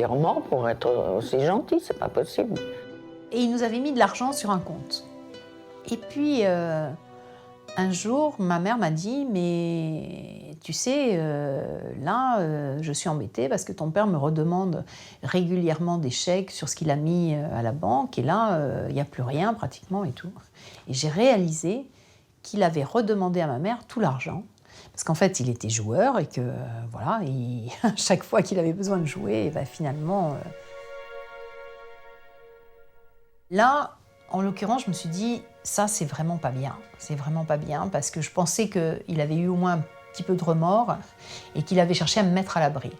remords pour être aussi gentil, c'est pas possible. Et il nous avait mis de l'argent sur un compte. Et puis, un jour, ma mère m'a dit, mais tu sais, je suis embêtée parce que ton père me redemande régulièrement des chèques sur ce qu'il a mis à la banque, et là, il n'y a plus rien pratiquement et tout. Et j'ai réalisé qu'il avait redemandé à ma mère tout l'argent. Parce qu'en fait, il était joueur et que, chaque fois qu'il avait besoin de jouer, finalement... Là, en l'occurrence, je me suis dit, ça, c'est vraiment pas bien. C'est vraiment pas bien parce que je pensais qu'il avait eu au moins un petit peu de remords et qu'il avait cherché à me mettre à l'abri.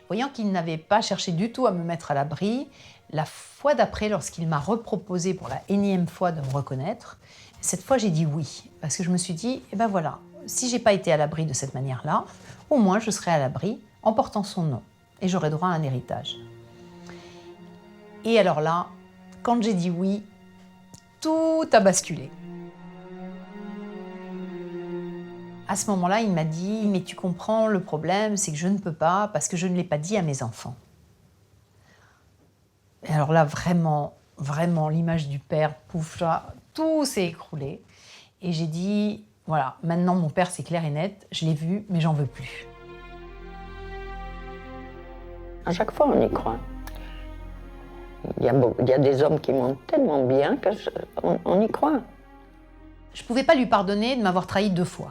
Voyant qu'il n'avait pas cherché du tout à me mettre à l'abri, la fois d'après, lorsqu'il m'a reproposé pour la énième fois de me reconnaître, cette fois, j'ai dit oui. Parce que je me suis dit, si j'ai pas été à l'abri de cette manière-là, au moins je serai à l'abri en portant son nom et j'aurai droit à un héritage. Et alors là, quand j'ai dit oui, tout a basculé. À ce moment-là, il m'a dit, mais tu comprends, le problème, c'est que je ne peux pas parce que je ne l'ai pas dit à mes enfants. Et alors là, vraiment, l'image du père, pouf, là, tout s'est écroulé. Et j'ai dit, voilà, maintenant mon père, c'est clair et net, je l'ai vu, mais j'en veux plus. À chaque fois, on y croit. Il y a des hommes qui m'ont tellement bien qu'on y croit. Je ne pouvais pas lui pardonner de m'avoir trahi 2 fois.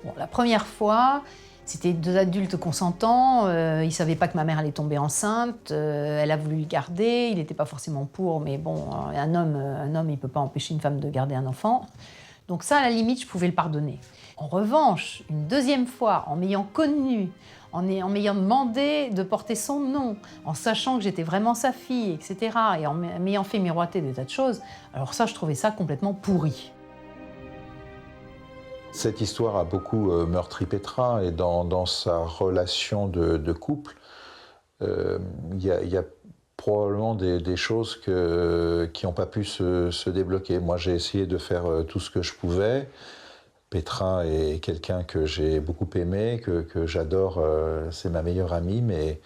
Bon, la première fois, c'était 2 adultes consentants, ils ne savaient pas que ma mère allait tomber enceinte, elle a voulu le garder, il n'était pas forcément pour, mais bon, un homme, il ne peut pas empêcher une femme de garder un enfant. Donc ça, à la limite, je pouvais le pardonner. En revanche, une 2e fois, en m'ayant connu, en m'ayant demandé de porter son nom, en sachant que j'étais vraiment sa fille, etc., et en m'ayant fait miroiter des tas de choses, alors ça, je trouvais ça complètement pourri. Cette histoire a beaucoup meurtri Petra, et dans sa relation de couple, il y a probablement des choses qui n'ont pas pu se débloquer. Moi, j'ai essayé de faire tout ce que je pouvais. Petra est quelqu'un que j'ai beaucoup aimé, que j'adore, c'est ma meilleure amie, mais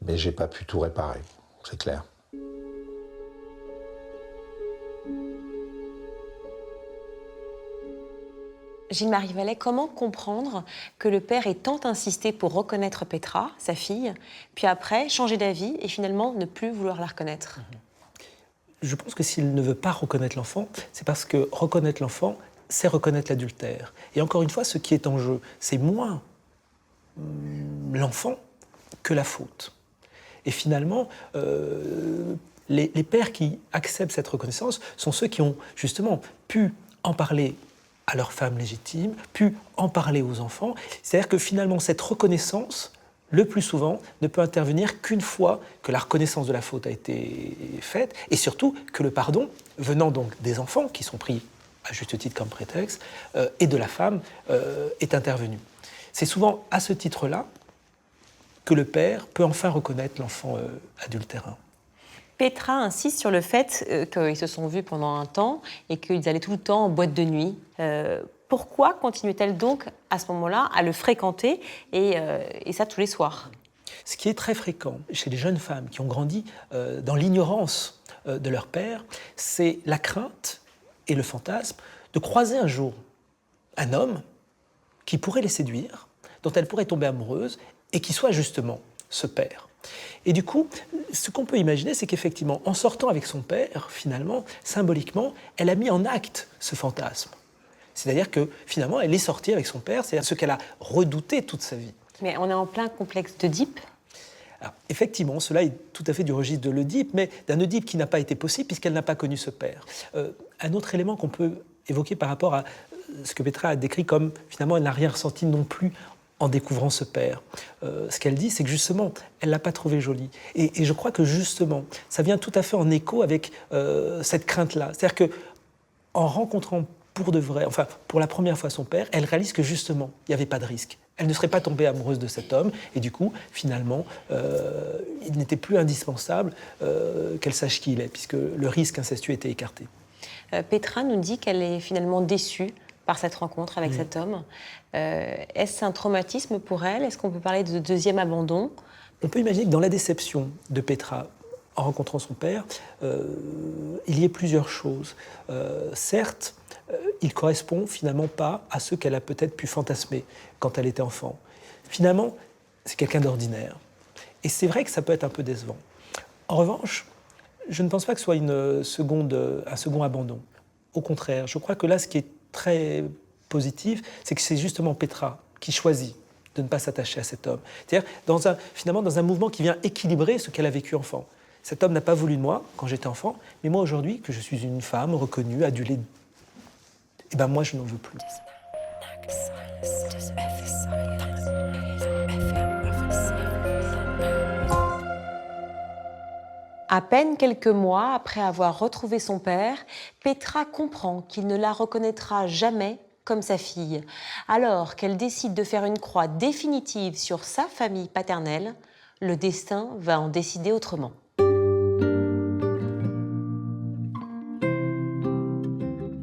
j'ai pas pu tout réparer, c'est clair. Gilles-Marie Vallet, comment comprendre que le père ait tant insisté pour reconnaître Petra, sa fille, puis après changer d'avis et finalement ne plus vouloir la reconnaître? Je pense que s'il ne veut pas reconnaître l'enfant, c'est parce que reconnaître l'enfant, c'est reconnaître l'adultère. Et encore une fois, ce qui est en jeu, c'est moins l'enfant que la faute. Et finalement, les pères qui acceptent cette reconnaissance sont ceux qui ont justement pu en parler à leur femme légitime, pu en parler aux enfants. C'est-à-dire que finalement, cette reconnaissance, le plus souvent, ne peut intervenir qu'une fois que la reconnaissance de la faute a été faite, et surtout que le pardon, venant donc des enfants, qui sont pris à juste titre comme prétexte, et de la femme, est intervenu. C'est souvent à ce titre-là que le père peut enfin reconnaître l'enfant adultérin. Petra insiste sur le fait qu'ils se sont vus pendant un temps et qu'ils allaient tout le temps en boîte de nuit. Pourquoi continuait-elle donc à ce moment-là à le fréquenter et ça tous les soirs? Ce qui est très fréquent chez les jeunes femmes qui ont grandi dans l'ignorance de leur père, c'est la crainte et le fantasme de croiser un jour un homme qui pourrait les séduire, dont elle pourrait tomber amoureuse, et qui soit justement ce père. Et du coup, ce qu'on peut imaginer, c'est qu'effectivement, en sortant avec son père, finalement, symboliquement, elle a mis en acte ce fantasme. C'est-à-dire que finalement, elle est sortie avec son père, c'est ce qu'elle a redouté toute sa vie. Mais on est en plein complexe d'Oedipe. Alors, effectivement, cela est tout à fait du registre de l'Oedipe, mais d'un Oedipe qui n'a pas été possible puisqu'elle n'a pas connu ce père. Un autre élément qu'on peut évoquer par rapport à ce que Petra a décrit comme, finalement, elle n'a rien ressenti non plus en découvrant ce père. Ce qu'elle dit, c'est que justement, elle ne l'a pas trouvé joli. Et je crois que justement, ça vient tout à fait en écho avec cette crainte-là. C'est-à-dire qu'en rencontrant pour de vrai, enfin, pour la première fois son père, elle réalise que justement, il n'y avait pas de risque. Elle ne serait pas tombée amoureuse de cet homme, et du coup, finalement, il n'était plus indispensable qu'elle sache qui il est, puisque le risque incestueux était écarté. Petra nous dit qu'elle est finalement déçue par cette rencontre avec cet homme. Est-ce un traumatisme pour elle? Est-ce qu'on peut parler de deuxième abandon? On peut imaginer que dans la déception de Petra, en rencontrant son père, il y ait plusieurs choses. Certes, il ne correspond finalement pas à ce qu'elle a peut-être pu fantasmer quand elle était enfant. Finalement, c'est quelqu'un d'ordinaire. Et c'est vrai que ça peut être un peu décevant. En revanche, je ne pense pas que ce soit un second abandon. Au contraire, je crois que là, ce qui est très positif, c'est que c'est justement Petra qui choisit de ne pas s'attacher à cet homme. C'est-à-dire, finalement, dans un mouvement qui vient équilibrer ce qu'elle a vécu enfant. Cet homme n'a pas voulu de moi quand j'étais enfant, mais moi, aujourd'hui, que je suis une femme reconnue, adulée, eh ben moi, je n'en veux plus. À peine quelques mois après avoir retrouvé son père, Petra comprend qu'il ne la reconnaîtra jamais comme sa fille. Alors qu'elle décide de faire une croix définitive sur sa famille paternelle, le destin va en décider autrement.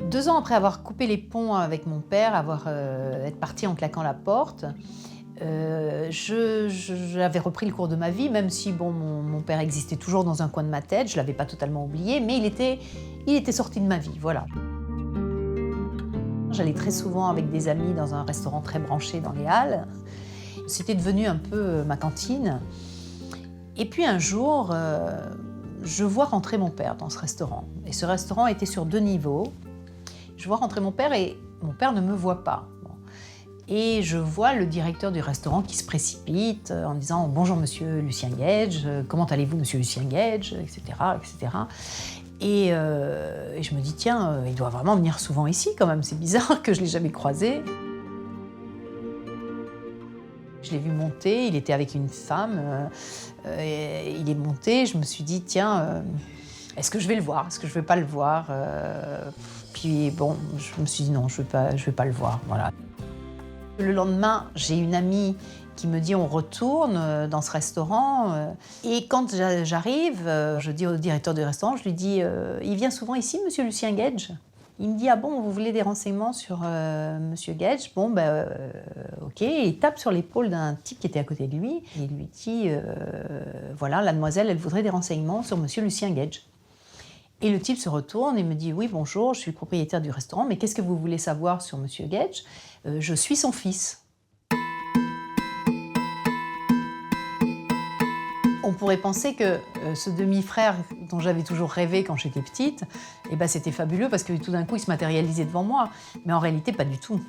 Deux ans après avoir coupé les ponts avec mon père, être partie en claquant la porte, j'avais repris le cours de ma vie, même si mon père existait toujours dans un coin de ma tête, je ne l'avais pas totalement oublié, mais il était sorti de ma vie, voilà. J'allais très souvent avec des amis dans un restaurant très branché dans les Halles. C'était devenu un peu ma cantine. Et puis un jour, je vois rentrer mon père dans ce restaurant. Et ce restaurant était sur 2 niveaux. Je vois rentrer mon père et mon père ne me voit pas. Et je vois le directeur du restaurant qui se précipite en disant « Bonjour monsieur Lucien Gage, comment allez-vous monsieur Lucien Gage ?» etc. etc. Et je me dis « Tiens, il doit vraiment venir souvent ici quand même, c'est bizarre que je ne l'ai jamais croisé. » Je l'ai vu monter, il était avec une femme, il est monté, je me suis dit « Tiens, est-ce que je vais le voir? Est-ce que je ne vais pas le voir ?» Puis bon, je me suis dit « Non, je vais pas le voir. » Voilà. Le lendemain, j'ai une amie qui me dit on retourne dans ce restaurant. Et quand j'arrive, je dis au directeur du restaurant, je lui dis il vient souvent ici, monsieur Lucien Gage? Il me dit ah bon, vous voulez des renseignements sur monsieur Gage? Bon, ben ok. Et il tape sur l'épaule d'un type qui était à côté de lui. Et il lui dit voilà, la demoiselle, elle voudrait des renseignements sur monsieur Lucien Gage. Et le type se retourne et me dit « Oui, bonjour, je suis le propriétaire du restaurant, mais qu'est-ce que vous voulez savoir sur monsieur Gage? Je suis son fils. » On pourrait penser que ce demi-frère dont j'avais toujours rêvé quand j'étais petite, eh ben, c'était fabuleux parce que tout d'un coup, il se matérialisait devant moi. Mais en réalité, pas du tout.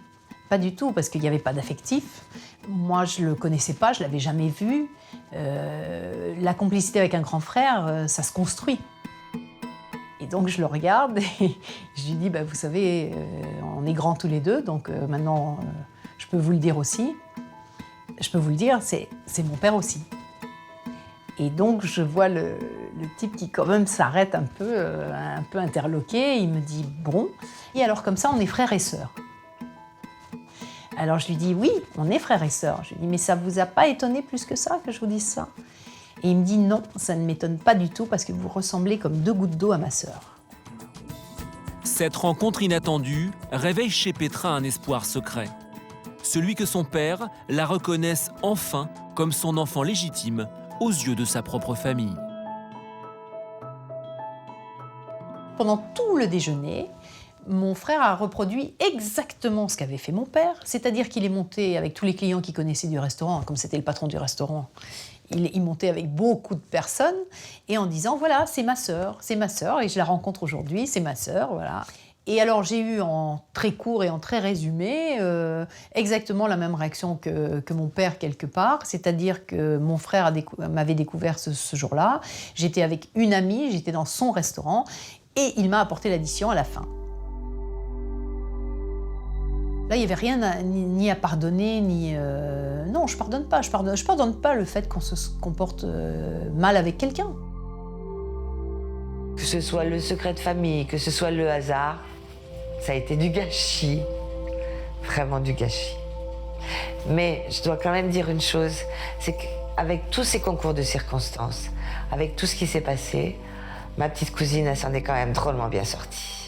Pas du tout, parce qu'il n'y avait pas d'affectif. Moi, je ne le connaissais pas, je ne l'avais jamais vu. La complicité avec un grand frère, ça se construit. Et donc je le regarde et je lui dis bah, vous savez, on est grands tous les deux, donc maintenant je peux vous le dire aussi. Je peux vous le dire, c'est mon père aussi. Et donc je vois le type qui quand même s'arrête un peu interloqué. Il me dit bon, et alors comme ça on est frères et sœurs. Alors je lui dis oui, on est frères et sœurs. Je lui dis mais ça vous a pas étonné plus que ça que je vous dise ça? Et il me dit non, ça ne m'étonne pas du tout parce que vous ressemblez comme 2 gouttes d'eau à ma sœur. Cette rencontre inattendue réveille chez Petra un espoir secret. Celui que son père la reconnaisse enfin comme son enfant légitime aux yeux de sa propre famille. Pendant tout le déjeuner, mon frère a reproduit exactement ce qu'avait fait mon père, c'est-à-dire qu'il est monté avec tous les clients qu'il connaissait du restaurant, comme c'était le patron du restaurant. Il montait avec beaucoup de personnes et en disant voilà, c'est ma sœur et je la rencontre aujourd'hui, c'est ma sœur, voilà. Et alors j'ai eu en très court et en très résumé exactement la même réaction que mon père quelque part, c'est-à-dire que mon frère m'avait découvert ce jour-là, j'étais avec une amie, j'étais dans son restaurant et il m'a apporté l'addition à la fin. Là, il n'y avait rien ni à pardonner, ni... Non, je pardonne pas. Je pardonne pas le fait qu'on se comporte mal avec quelqu'un. Que ce soit le secret de famille, que ce soit le hasard, ça a été du gâchis. Vraiment du gâchis. Mais je dois quand même dire une chose, c'est qu'avec tous ces concours de circonstances, avec tout ce qui s'est passé, ma petite cousine, elle s'en est quand même drôlement bien sortie.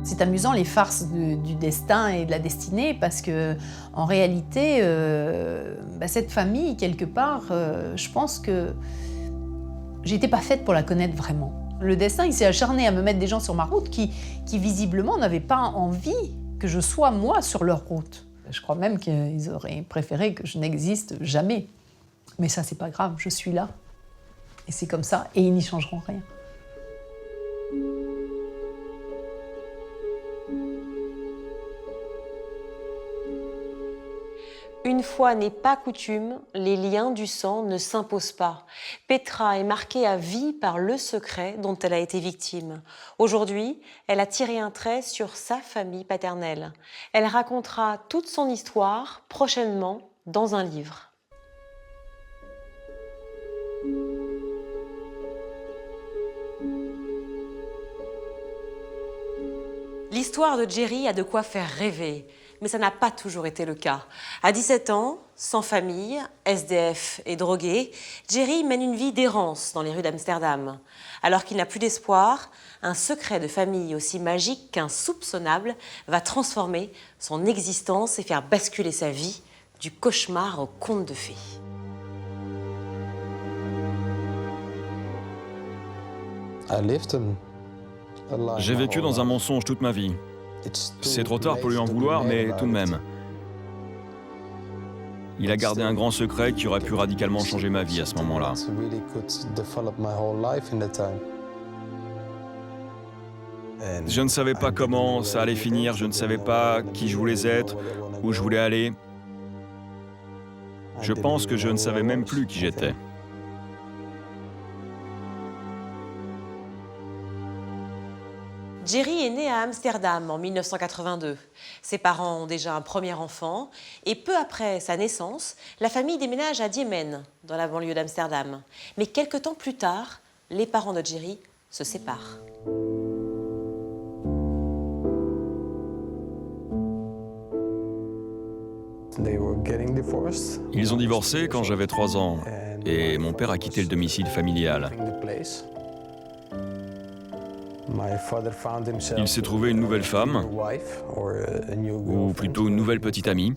C'est amusant les farces du destin et de la destinée parce que, en réalité, cette famille, quelque part, je pense que j'étais pas faite pour la connaître vraiment. Le destin, il s'est acharné à me mettre des gens sur ma route qui visiblement n'avaient pas envie que je sois moi sur leur route. Je crois même qu'ils auraient préféré que je n'existe jamais. Mais ça, c'est pas grave, je suis là. Et c'est comme ça, et ils n'y changeront rien. Une fois n'est pas coutume, les liens du sang ne s'imposent pas. Petra est marquée à vie par le secret dont elle a été victime. Aujourd'hui, elle a tiré un trait sur sa famille paternelle. Elle racontera toute son histoire prochainement dans un livre. L'histoire de Jerry a de quoi faire rêver. Mais ça n'a pas toujours été le cas. À 17 ans, sans famille, SDF et drogué, Jerry mène une vie d'errance dans les rues d'Amsterdam. Alors qu'il n'a plus d'espoir, un secret de famille aussi magique qu'insoupçonnable va transformer son existence et faire basculer sa vie du cauchemar au conte de fées. J'ai vécu dans un mensonge toute ma vie. C'est trop tard pour lui en vouloir, mais tout de même. Il a gardé un grand secret qui aurait pu radicalement changer ma vie à ce moment-là. Je ne savais pas comment ça allait finir, je ne savais pas qui je voulais être, où je voulais aller. Je pense que je ne savais même plus qui j'étais. Jerry est né à Amsterdam en 1982. Ses parents ont déjà un premier enfant et peu après sa naissance, la famille déménage à Diemen, dans la banlieue d'Amsterdam. Mais quelques temps plus tard, les parents de Jerry se séparent. Ils ont divorcé quand j'avais 3 ans et mon père a quitté le domicile familial. Il s'est trouvé une nouvelle femme, ou plutôt une nouvelle petite amie.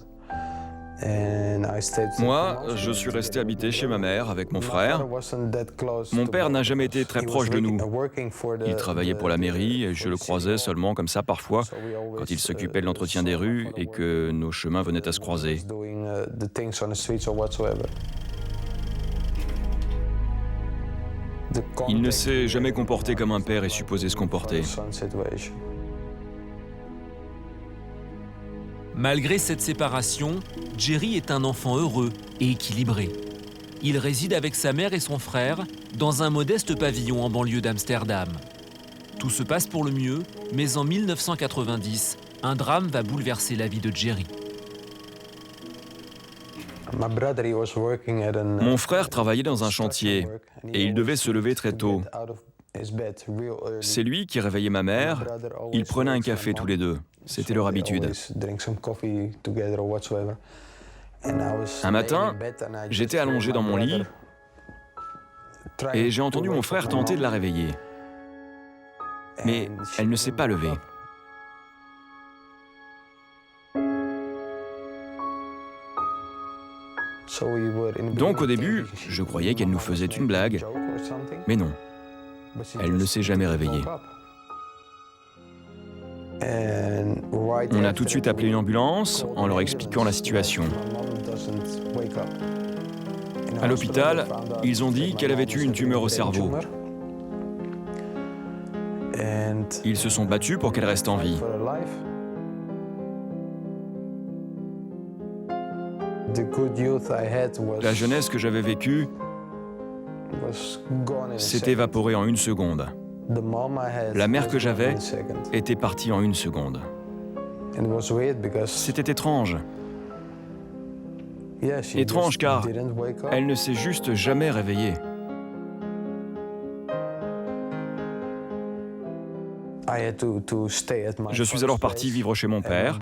Moi, je suis resté habiter chez ma mère avec mon frère. Mon père n'a jamais été très proche de nous. Il travaillait pour la mairie et je le croisais seulement comme ça parfois, quand il s'occupait de l'entretien des rues et que nos chemins venaient à se croiser. Il ne s'est jamais comporté comme un père est supposé se comporter. Malgré cette séparation, Jerry est un enfant heureux et équilibré. Il réside avec sa mère et son frère dans un modeste pavillon en banlieue d'Amsterdam. Tout se passe pour le mieux, mais en 1990, un drame va bouleverser la vie de Jerry. Mon frère travaillait dans un chantier et il devait se lever très tôt. C'est lui qui réveillait ma mère. Ils prenaient un café tous les deux. C'était leur habitude. Un matin, j'étais allongé dans mon lit et j'ai entendu mon frère tenter de la réveiller. Mais elle ne s'est pas levée. Donc au début, je croyais qu'elle nous faisait une blague. Mais non. Elle ne s'est jamais réveillée. On a tout de suite appelé une ambulance en leur expliquant la situation. À l'hôpital, ils ont dit qu'elle avait eu une tumeur au cerveau. Ils se sont battus pour qu'elle reste en vie. La jeunesse que j'avais vécue s'est évaporée en 1 seconde. La mère que j'avais était partie en 1 seconde. C'était étrange. Étrange car elle ne s'est juste jamais réveillée. Je suis alors parti vivre chez mon père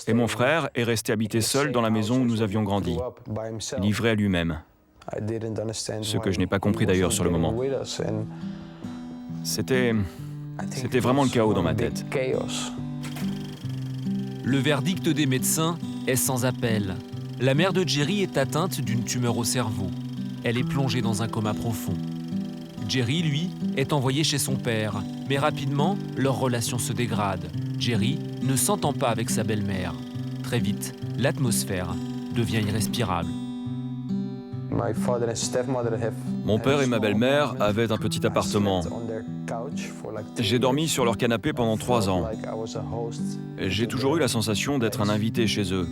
et mon frère est resté habiter seul dans la maison où nous avions grandi, livré à lui-même. Ce que je n'ai pas compris d'ailleurs sur le moment. C'était vraiment le chaos dans ma tête. Le verdict des médecins est sans appel. La mère de Jerry est atteinte d'une tumeur au cerveau. Elle est plongée dans un coma profond. Jerry, lui, est envoyé chez son père, mais rapidement, leur relation se dégrade. Jerry ne s'entend pas avec sa belle-mère. Très vite, l'atmosphère devient irrespirable. Mon père et ma belle-mère avaient un petit appartement. J'ai dormi sur leur canapé pendant 3 ans. J'ai toujours eu la sensation d'être un invité chez eux,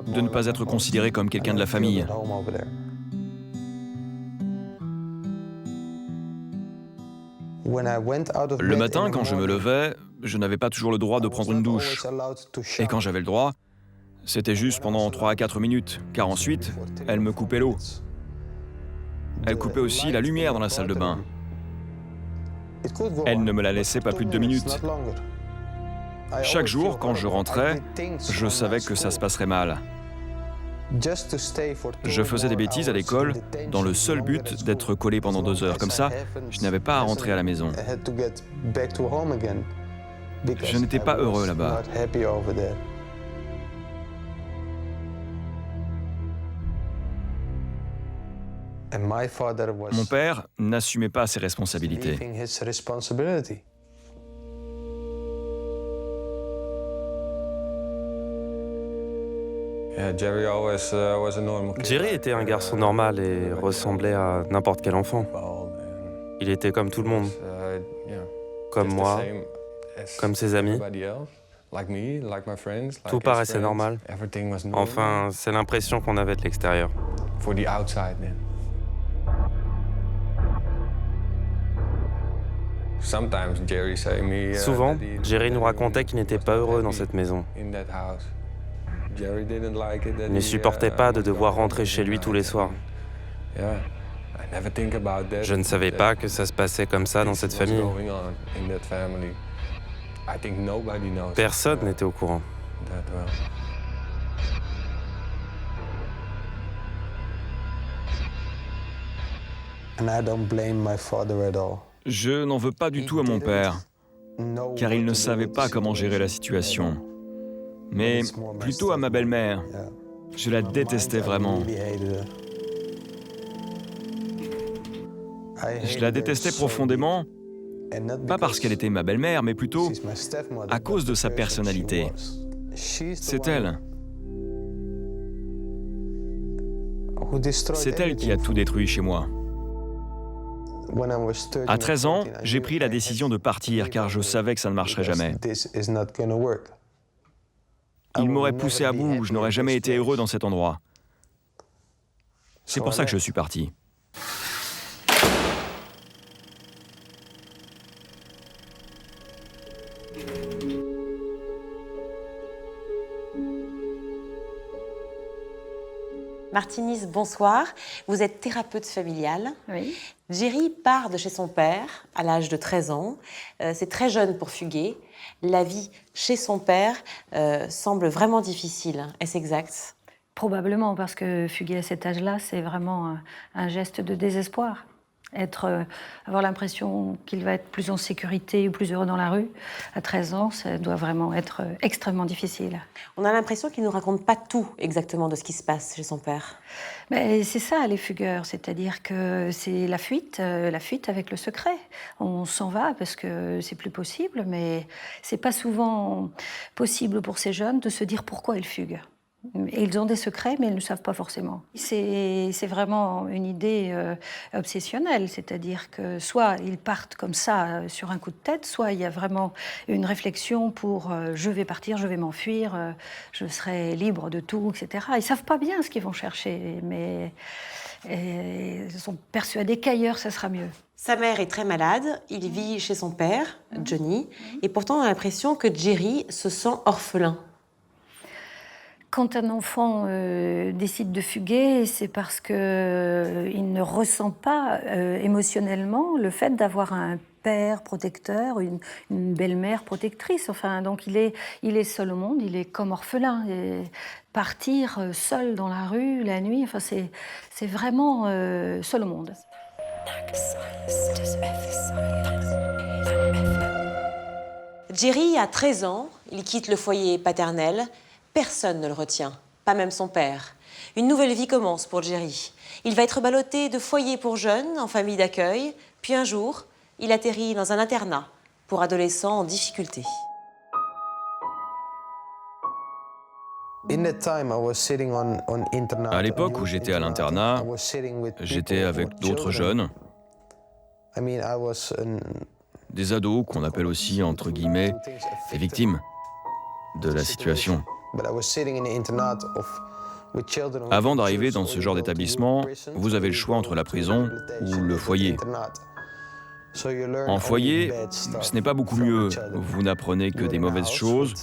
de ne pas être considéré comme quelqu'un de la famille. Le matin, quand je me levais, je n'avais pas toujours le droit de prendre une douche. Et quand j'avais le droit, c'était juste pendant 3 à 4 minutes, car ensuite, elle me coupait l'eau. Elle coupait aussi la lumière dans la salle de bain. Elle ne me la laissait pas plus de 2 minutes. Chaque jour, quand je rentrais, je savais que ça se passerait mal. Je faisais des bêtises à l'école dans le seul but d'être collé pendant 2 heures. Comme ça, je n'avais pas à rentrer à la maison. Je n'étais pas heureux là-bas. Mon père n'assumait pas ses responsabilités. Jerry était un garçon normal et ressemblait à n'importe quel enfant. Il était comme tout le monde, comme moi, comme ses amis. Tout paraissait normal. Enfin, c'est l'impression qu'on avait de l'extérieur. Souvent, Jerry nous racontait qu'il n'était pas heureux dans cette maison. Il ne supportait pas de devoir rentrer chez lui tous les soirs. Je ne savais pas que ça se passait comme ça dans cette famille. Personne n'était au courant. Je n'en veux pas du tout à mon père, car il ne savait pas comment gérer la situation. Mais plutôt à ma belle-mère. Je la détestais vraiment. Je la détestais profondément, pas parce qu'elle était ma belle-mère, mais plutôt à cause de sa personnalité. C'est elle. C'est elle qui a tout détruit chez moi. À 13 ans, j'ai pris la décision de partir car je savais que ça ne marcherait jamais. Il m'aurait poussé à bout, je n'aurais jamais été heureux dans cet endroit. C'est pour ça que je suis parti. Martinis, bonsoir. Vous êtes thérapeute familiale. Oui. Jerry part de chez son père à l'âge de 13 ans. C'est très jeune pour fuguer. La vie chez son père semble vraiment difficile. Est-ce exact? Probablement, parce que fuguer à cet âge-là, c'est vraiment un geste de désespoir. Avoir l'impression qu'il va être plus en sécurité ou plus heureux dans la rue, à 13 ans, ça doit vraiment être extrêmement difficile. On a l'impression qu'il ne nous raconte pas tout exactement de ce qui se passe chez son père. Mais c'est ça, les fugueurs, c'est-à-dire que c'est la fuite avec le secret. On s'en va parce que c'est plus possible, mais c'est pas souvent possible pour ces jeunes de se dire pourquoi ils fuguent. Et ils ont des secrets, mais ils ne le savent pas forcément. C'est vraiment une idée obsessionnelle, c'est-à-dire que soit ils partent comme ça sur un coup de tête, soit il y a vraiment une réflexion pour je vais partir, je vais m'enfuir, je serai libre de tout, etc. Ils ne savent pas bien ce qu'ils vont chercher, mais ils sont persuadés qu'ailleurs, ça sera mieux. Sa mère est très malade, il vit chez son père, Johnny, et pourtant on a l'impression que Jerry se sent orphelin. Quand un enfant décide de fuguer, c'est parce qu'il ne ressent pas émotionnellement le fait d'avoir un père protecteur, une belle-mère protectrice. Enfin, donc il est seul au monde, il est comme orphelin. Et partir seul dans la rue la nuit, enfin, c'est vraiment seul au monde. Jerry a 13 ans, il quitte le foyer paternel. Personne ne le retient, pas même son père. Une nouvelle vie commence pour Jerry. Il va être ballotté de foyer pour jeunes en famille d'accueil, puis un jour, il atterrit dans un internat pour adolescents en difficulté. À l'époque où j'étais à l'internat, j'étais avec d'autres jeunes, des ados qu'on appelle aussi, entre guillemets, des victimes de la situation. Avant d'arriver dans ce genre d'établissement, vous avez le choix entre la prison ou le foyer. En foyer, ce n'est pas beaucoup mieux. Vous n'apprenez que des mauvaises choses.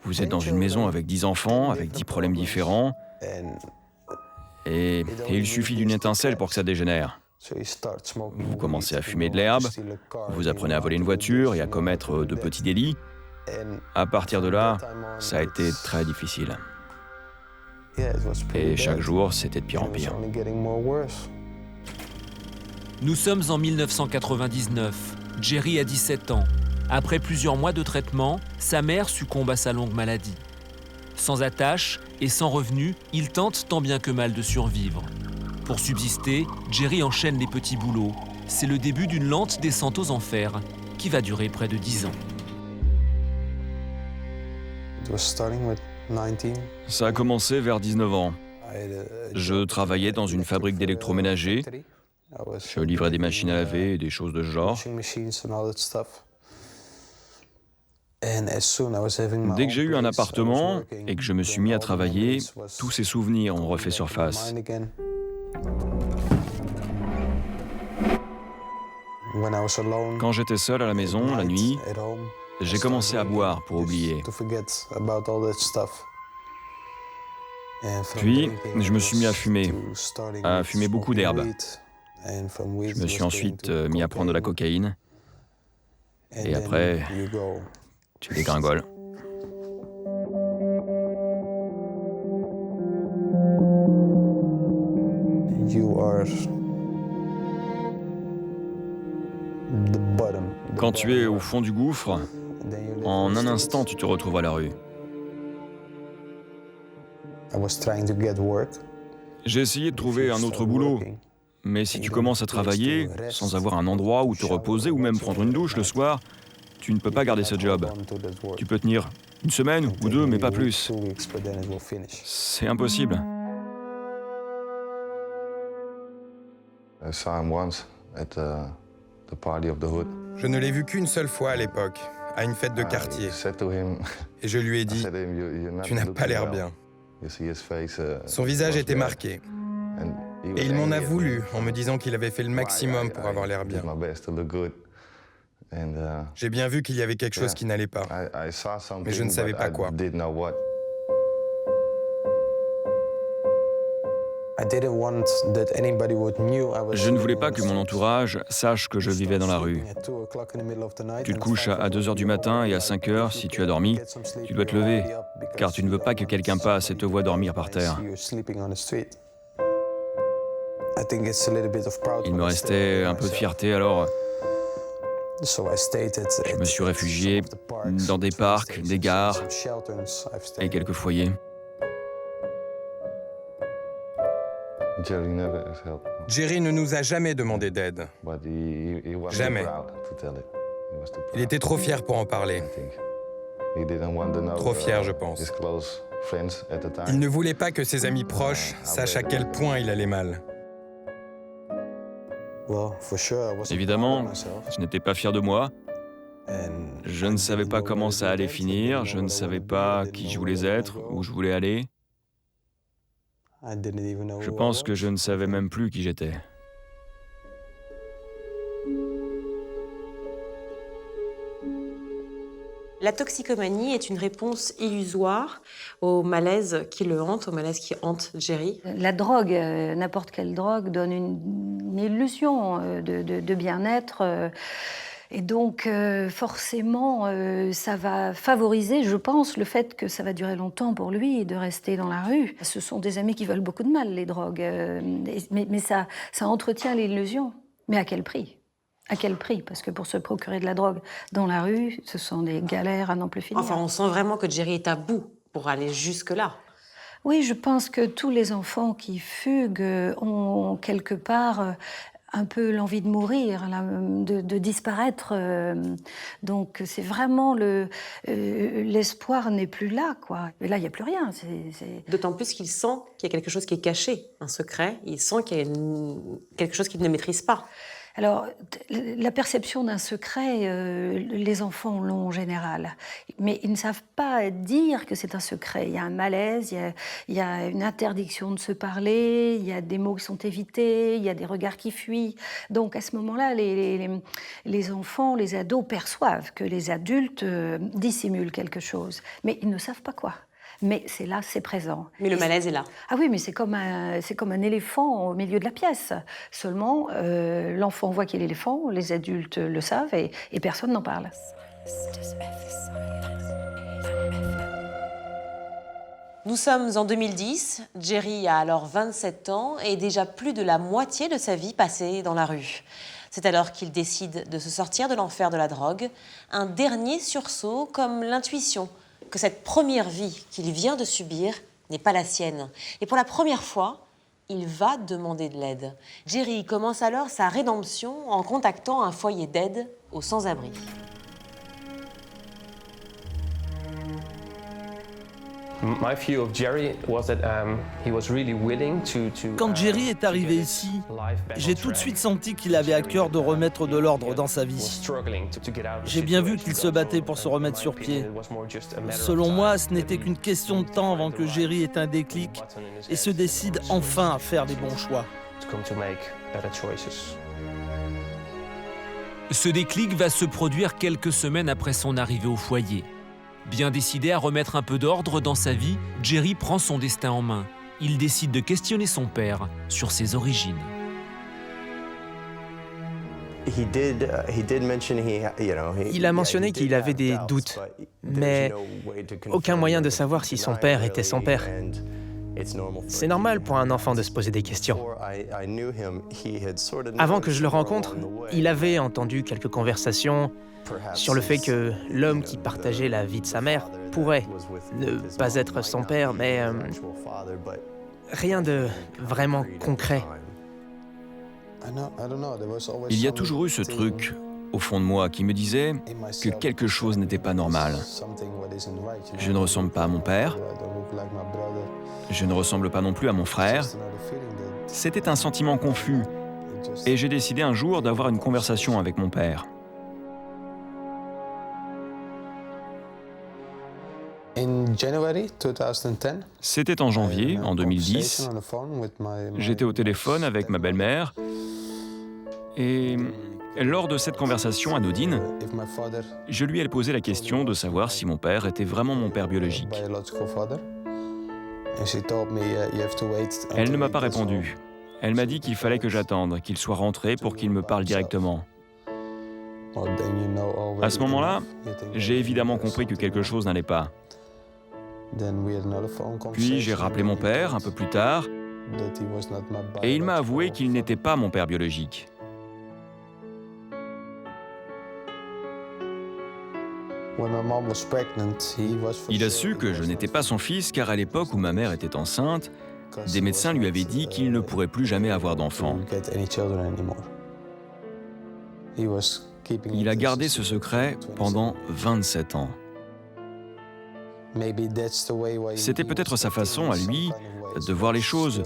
Vous êtes dans une maison avec 10 enfants, avec 10 problèmes différents. Et il suffit d'une étincelle pour que ça dégénère. Vous commencez à fumer de l'herbe, vous apprenez à voler une voiture et à commettre de petits délits. À partir de là, ça a été très difficile. Et chaque jour, c'était de pire en pire. Nous sommes en 1999. Jerry a 17 ans. Après plusieurs mois de traitement, sa mère succombe à sa longue maladie. Sans attache et sans revenu, il tente tant bien que mal de survivre. Pour subsister, Jerry enchaîne les petits boulots. C'est le début d'une lente descente aux enfers qui va durer près de 10 ans. Ça a commencé vers 19 ans. Je travaillais dans une fabrique d'électroménager. Je livrais des machines à laver et des choses de ce genre. Dès que j'ai eu un appartement et que je me suis mis à travailler, tous ces souvenirs ont refait surface. Quand j'étais seul à la maison, la nuit, j'ai commencé à boire pour oublier. Puis, je me suis mis à fumer beaucoup d'herbe. Je me suis ensuite mis à prendre de la cocaïne. Et après, tu dégringoles. Quand tu es au fond du gouffre, en un instant, tu te retrouves à la rue. J'ai essayé de trouver un autre boulot, mais si tu commences à travailler sans avoir un endroit où te reposer ou même prendre une douche le soir, tu ne peux pas garder ce job. Tu peux tenir une semaine ou deux, mais pas plus. C'est impossible. Je ne l'ai vu qu'une seule fois à l'époque, à une fête de quartier. Et je lui ai dit, « Tu n'as pas l'air bien. » Son visage était marqué. Et il m'en a voulu en me disant qu'il avait fait le maximum pour avoir l'air bien. J'ai bien vu qu'il y avait quelque chose qui n'allait pas, mais je ne savais pas quoi. Je ne voulais pas que mon entourage sache que je vivais dans la rue. Tu te couches à 2 h du matin et à 5 h, si tu as dormi, tu dois te lever, car tu ne veux pas que quelqu'un passe et te voie dormir par terre. Il me restait un peu de fierté, alors je me suis réfugié dans des parcs, des gares et quelques foyers. Jerry ne nous a jamais demandé d'aide. Jamais. Il était trop fier pour en parler. Trop fier, je pense. Il ne voulait pas que ses amis proches sachent à quel point il allait mal. Évidemment, je n'étais pas fier de moi. Je ne savais pas comment ça allait finir, je ne savais pas qui je voulais être, où je voulais aller. Je pense que je ne savais même plus qui j'étais. La toxicomanie est une réponse illusoire au malaise qui le hante, au malaise qui hante Jerry. La drogue, n'importe quelle drogue, donne une illusion de bien-être. Et donc, forcément, ça va favoriser, je pense, le fait que ça va durer longtemps pour lui de rester dans la rue. Ce sont des amis qui veulent beaucoup de mal, les drogues. Mais ça entretient l'illusion. Mais à quel prix ? À quel prix ? Parce que pour se procurer de la drogue dans la rue, ce sont des galères à n'en plus finir. Enfin, on sent vraiment que Jerry est à bout pour aller jusque-là. Oui, je pense que tous les enfants qui fuguent ont quelque part un peu l'envie de mourir, de disparaître. Donc c'est vraiment l'espoir n'est plus là, quoi. Et là, il n'y a plus rien. D'autant plus qu'il sent qu'il y a quelque chose qui est caché, un secret. Il sent qu'il y a quelque chose qu'il ne maîtrise pas. Alors, la perception d'un secret, les enfants l'ont en général. Mais ils ne savent pas dire que c'est un secret. Il y a un malaise, il y a une interdiction de se parler, il y a des mots qui sont évités, il y a des regards qui fuient. Donc, à ce moment-là, les enfants, les ados perçoivent que les adultes dissimulent quelque chose. Mais ils ne savent pas quoi. Mais c'est là, c'est présent. Mais le malaise est là. Ah oui, mais c'est comme un éléphant au milieu de la pièce. Seulement, l'enfant voit qu'il est l'éléphant, les adultes le savent et personne n'en parle. Nous sommes en 2010. Jerry a alors 27 ans et déjà plus de la moitié de sa vie passée dans la rue. C'est alors qu'il décide de se sortir de l'enfer de la drogue. Un dernier sursaut comme l'intuition que cette première vie qu'il vient de subir n'est pas la sienne. Et pour la première fois, il va demander de l'aide. Jerry commence alors sa rédemption en contactant un foyer d'aide aux sans-abri. Quand Jerry est arrivé ici, j'ai tout de suite senti qu'il avait à cœur de remettre de l'ordre dans sa vie. J'ai bien vu qu'il se battait pour se remettre sur pied. Selon moi, ce n'était qu'une question de temps avant que Jerry ait un déclic et se décide enfin à faire les bons choix. Ce déclic va se produire quelques semaines après son arrivée au foyer. Bien décidé à remettre un peu d'ordre dans sa vie, Jerry prend son destin en main. Il décide de questionner son père sur ses origines. Il a mentionné qu'il avait des doutes, mais aucun moyen de savoir si son père était son père. C'est normal pour un enfant de se poser des questions. Avant que je le rencontre, il avait entendu quelques conversations sur le fait que l'homme qui partageait la vie de sa mère pourrait ne pas être son père, mais rien de vraiment concret. Il y a toujours eu ce truc, au fond de moi, qui me disait que quelque chose n'était pas normal. Je ne ressemble pas à mon père. Je ne ressemble pas non plus à mon frère. C'était un sentiment confus. Et j'ai décidé un jour d'avoir une conversation avec mon père. C'était en janvier, en 2010. J'étais au téléphone avec ma belle-mère. Et lors de cette conversation anodine, je lui ai posé la question de savoir si mon père était vraiment mon père biologique. Elle ne m'a pas répondu. Elle m'a dit qu'il fallait que j'attende, qu'il soit rentré pour qu'il me parle directement. À ce moment-là, j'ai évidemment compris que quelque chose n'allait pas. Puis j'ai rappelé mon père un peu plus tard Et il m'a avoué qu'il n'était pas mon père biologique. Il a su que je n'étais pas son fils car à l'époque où ma mère était enceinte, des médecins lui avaient dit qu'il ne pourrait plus jamais avoir d'enfants. Il a gardé ce secret pendant 27 ans. C'était peut-être sa façon à lui de voir les choses,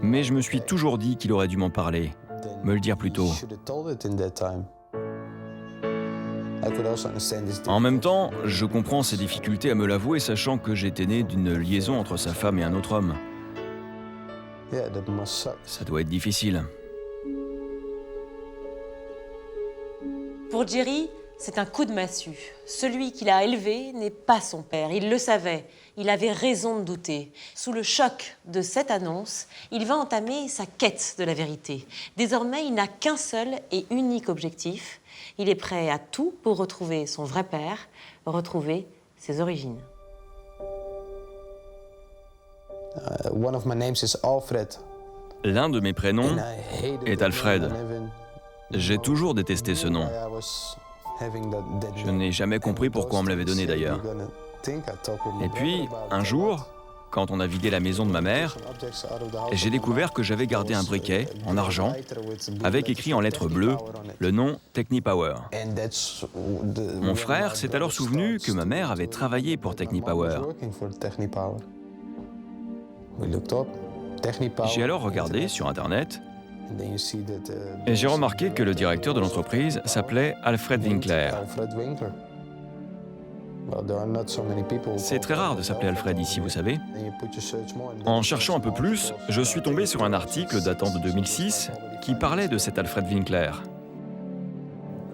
mais je me suis toujours dit qu'il aurait dû m'en parler, me le dire plus tôt. En même temps, je comprends ses difficultés à me l'avouer, sachant que j'étais né d'une liaison entre sa femme et un autre homme. Ça doit être difficile. Pour Jerry, c'est un coup de massue. Celui qu'il a élevé n'est pas son père, il le savait. Il avait raison de douter. Sous le choc de cette annonce, il va entamer sa quête de la vérité. Désormais, il n'a qu'un seul et unique objectif. Il est prêt à tout pour retrouver son vrai père, retrouver ses origines. L'un de mes prénoms est Alfred. J'ai toujours détesté ce nom. Je n'ai jamais compris pourquoi on me l'avait donné d'ailleurs. Et puis, un jour, quand on a vidé la maison de ma mère, j'ai découvert que j'avais gardé un briquet en argent avec écrit en lettres bleues le nom Technipower. Mon frère s'est alors souvenu que ma mère avait travaillé pour Technipower. J'ai alors regardé sur Internet et j'ai remarqué que le directeur de l'entreprise s'appelait Alfred Winkler. C'est très rare de s'appeler Alfred ici, vous savez. En cherchant un peu plus, je suis tombé sur un article datant de 2006 qui parlait de cet Alfred Winkler.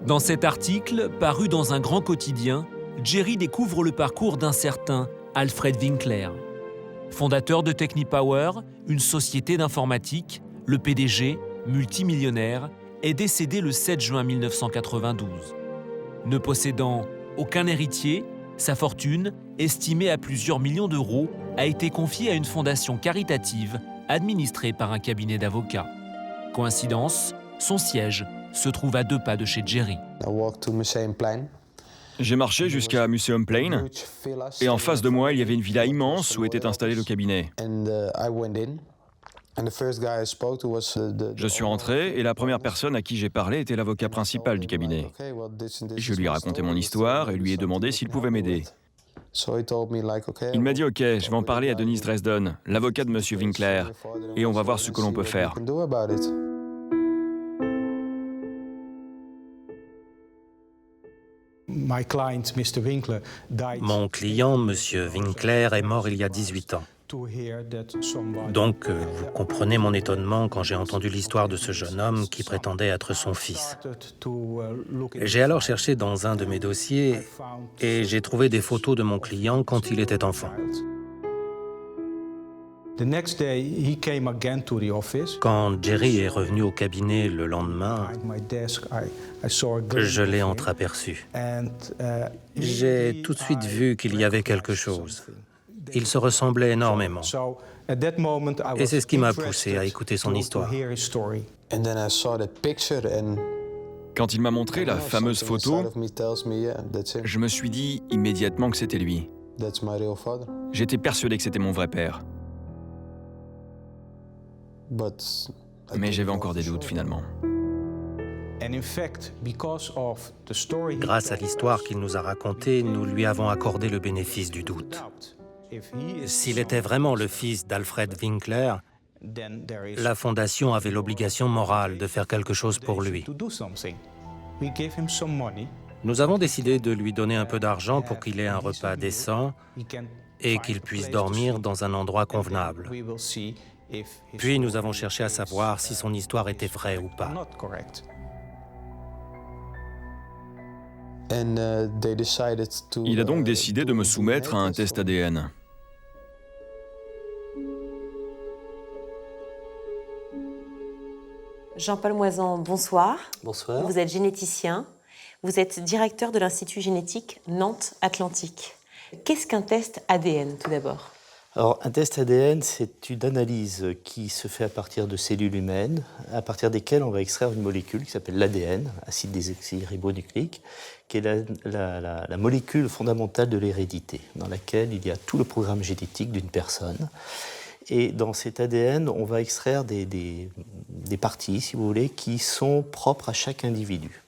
Dans cet article, paru dans un grand quotidien, Jerry découvre le parcours d'un certain Alfred Winkler. Fondateur de Technipower, une société d'informatique, le PDG, multimillionnaire, est décédé le 7 juin 1992. Ne possédant aucun héritier, sa fortune, estimée à plusieurs millions d'euros, a été confiée à une fondation caritative administrée par un cabinet d'avocats. Coïncidence, son siège se trouve à 2 pas de chez Jerry. J'ai marché jusqu'à Museum Plain et en face de moi, il y avait une villa immense où était installé le cabinet. Je suis rentré et la première personne à qui j'ai parlé était l'avocat principal du cabinet. Je lui ai raconté mon histoire et lui ai demandé s'il pouvait m'aider. Il m'a dit « Ok, je vais en parler à Denise Dresden, l'avocat de M. Winkler, et on va voir ce que l'on peut faire. » Mon client, M. Winkler, est mort il y a 18 ans. Donc, vous comprenez mon étonnement quand j'ai entendu l'histoire de ce jeune homme qui prétendait être son fils. J'ai alors cherché dans un de mes dossiers et j'ai trouvé des photos de mon client quand il était enfant. Quand Jerry est revenu au cabinet le lendemain, je l'ai entreaperçu. J'ai tout de suite vu qu'il y avait quelque chose. Il se ressemblait énormément. Et c'est ce qui m'a poussé à écouter son histoire. Quand il m'a montré la fameuse photo, je me suis dit immédiatement que c'était lui. J'étais persuadé que c'était mon vrai père. Mais j'avais encore des doutes finalement. Grâce à l'histoire qu'il nous a racontée, nous lui avons accordé le bénéfice du doute. S'il était vraiment le fils d'Alfred Winkler, la Fondation avait l'obligation morale de faire quelque chose pour lui. Nous avons décidé de lui donner un peu d'argent pour qu'il ait un repas décent et qu'il puisse dormir dans un endroit convenable. Puis nous avons cherché à savoir si son histoire était vraie ou pas. Il a donc décidé de me soumettre à un test ADN. Jean-Paul Moisan, bonsoir. Bonsoir. Vous êtes généticien. Vous êtes directeur de l'Institut génétique Nantes-Atlantique. Qu'est-ce qu'un test ADN, tout d'abord ? Alors, un test ADN, c'est une analyse qui se fait à partir de cellules humaines, à partir desquelles on va extraire une molécule qui s'appelle l'ADN, acide désoxyribonucléique, qui est la molécule fondamentale de l'hérédité, dans laquelle il y a tout le programme génétique d'une personne. Et dans cet ADN, on va extraire des parties, si vous voulez, qui sont propres à chaque individu.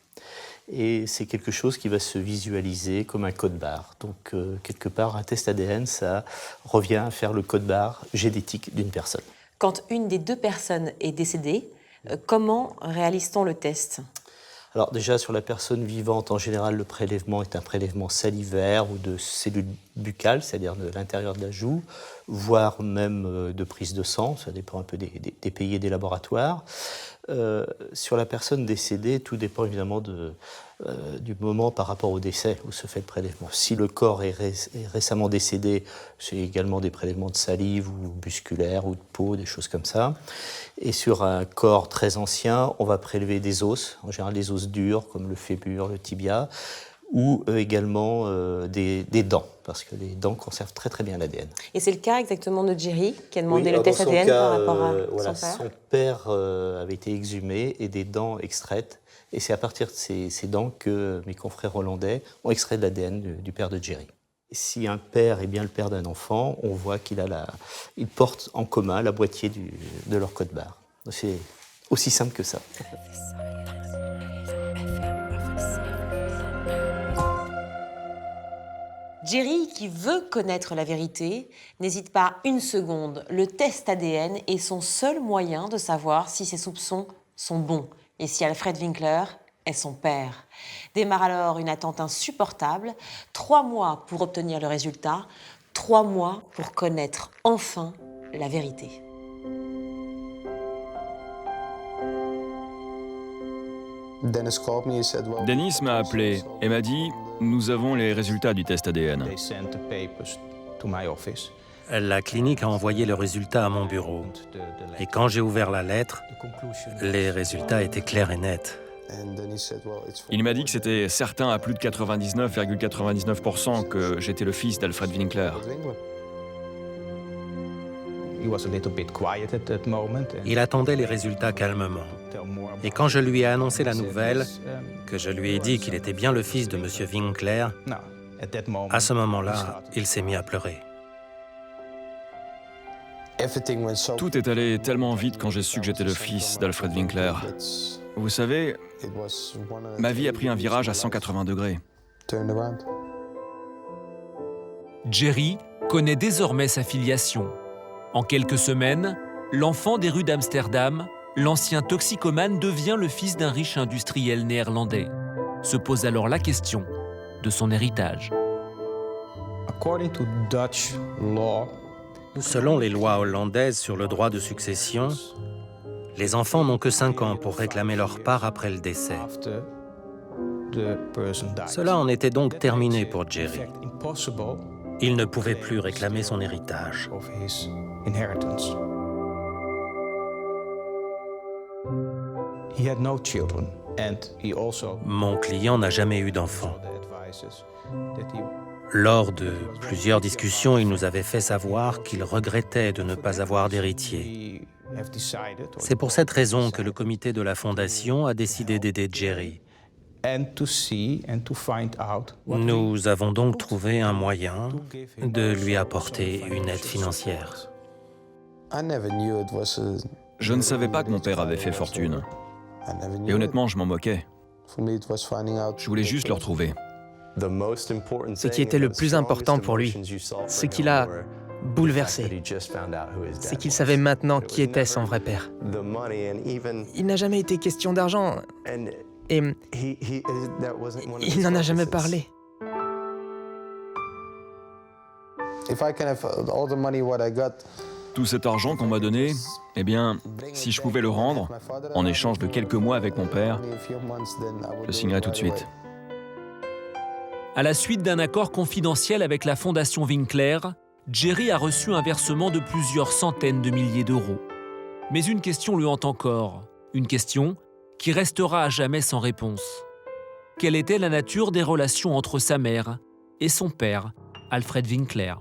Et c'est quelque chose qui va se visualiser comme un code-barre. Donc, quelque part, un test ADN, ça revient à faire le code-barre génétique d'une personne. Quand une des deux personnes est décédée, comment réalise-t-on le test ? Alors déjà, sur la personne vivante, en général, le prélèvement est un prélèvement salivaire ou de cellules buccales, c'est-à-dire de l'intérieur de la joue, voire même de prise de sang, ça dépend un peu des pays et des laboratoires. Sur la personne décédée, tout dépend évidemment du moment par rapport au décès où se fait le prélèvement. Si le corps est récemment décédé, c'est également des prélèvements de salive ou musculaires ou de peau, des choses comme ça. Et sur un corps très ancien, on va prélever des os, en général des os durs comme le fémur, le tibia, ou également des dents, parce que les dents conservent très très bien l'ADN. Et c'est le cas exactement de Jerry, qui a demandé le test ADN par rapport à son père. Son père avait été exhumé et des dents extraites. Et c'est à partir de ces dents que mes confrères hollandais ont extrait de l'ADN du père de Jerry. Si un père est bien le père d'un enfant, on voit qu'il porte en commun la moitié de leur code-barre. C'est aussi simple que ça. Jerry, qui veut connaître la vérité, n'hésite pas une seconde. Le test ADN est son seul moyen de savoir si ses soupçons sont bons et si Alfred Winkler est son père. Démarre alors une attente insupportable. 3 mois pour obtenir le résultat, 3 mois pour connaître enfin la vérité. Dennis m'a appelé et m'a dit « Nous avons les résultats du test ADN ». La clinique a envoyé le résultat à mon bureau. Et quand j'ai ouvert la lettre, les résultats étaient clairs et nets. Il m'a dit que c'était certain à plus de 99,99% que j'étais le fils d'Alfred Winkler. Il attendait les résultats calmement. Et quand je lui ai annoncé la nouvelle, que je lui ai dit qu'il était bien le fils de M. Winkler, à ce moment-là, il s'est mis à pleurer. Tout est allé tellement vite quand j'ai su que j'étais le fils d'Alfred Winkler. Vous savez, ma vie a pris un virage à 180 degrés. Jerry connaît désormais sa filiation. En quelques semaines, l'enfant des rues d'Amsterdam, l'ancien toxicomane devient le fils d'un riche industriel néerlandais. Se pose alors la question de son héritage. Selon les lois hollandaises sur le droit de succession, les enfants n'ont que 5 ans pour réclamer leur part après le décès. Cela en était donc terminé pour Jerry. Il ne pouvait plus réclamer son héritage. Mon client n'a jamais eu d'enfant. Lors de plusieurs discussions, il nous avait fait savoir qu'il regrettait de ne pas avoir d'héritier. C'est pour cette raison que le comité de la Fondation a décidé d'aider Jerry. Nous avons donc trouvé un moyen de lui apporter une aide financière. Je ne savais pas que mon père avait fait fortune. Et honnêtement, je m'en moquais. Je voulais juste le retrouver. Ce qui était le plus important pour lui, ce qui l'a bouleversé, c'est qu'il savait maintenant qui était son vrai père. Il n'a jamais été question d'argent et il n'en a jamais parlé. Tout cet argent qu'on m'a donné, eh bien, si je pouvais le rendre, en échange de quelques mois avec mon père, je signerais tout de suite. À la suite d'un accord confidentiel avec la Fondation Winkler, Jerry a reçu un versement de plusieurs centaines de milliers d'euros. Mais une question le hante encore, une question qui restera à jamais sans réponse. Quelle était la nature des relations entre sa mère et son père, Alfred Winkler ?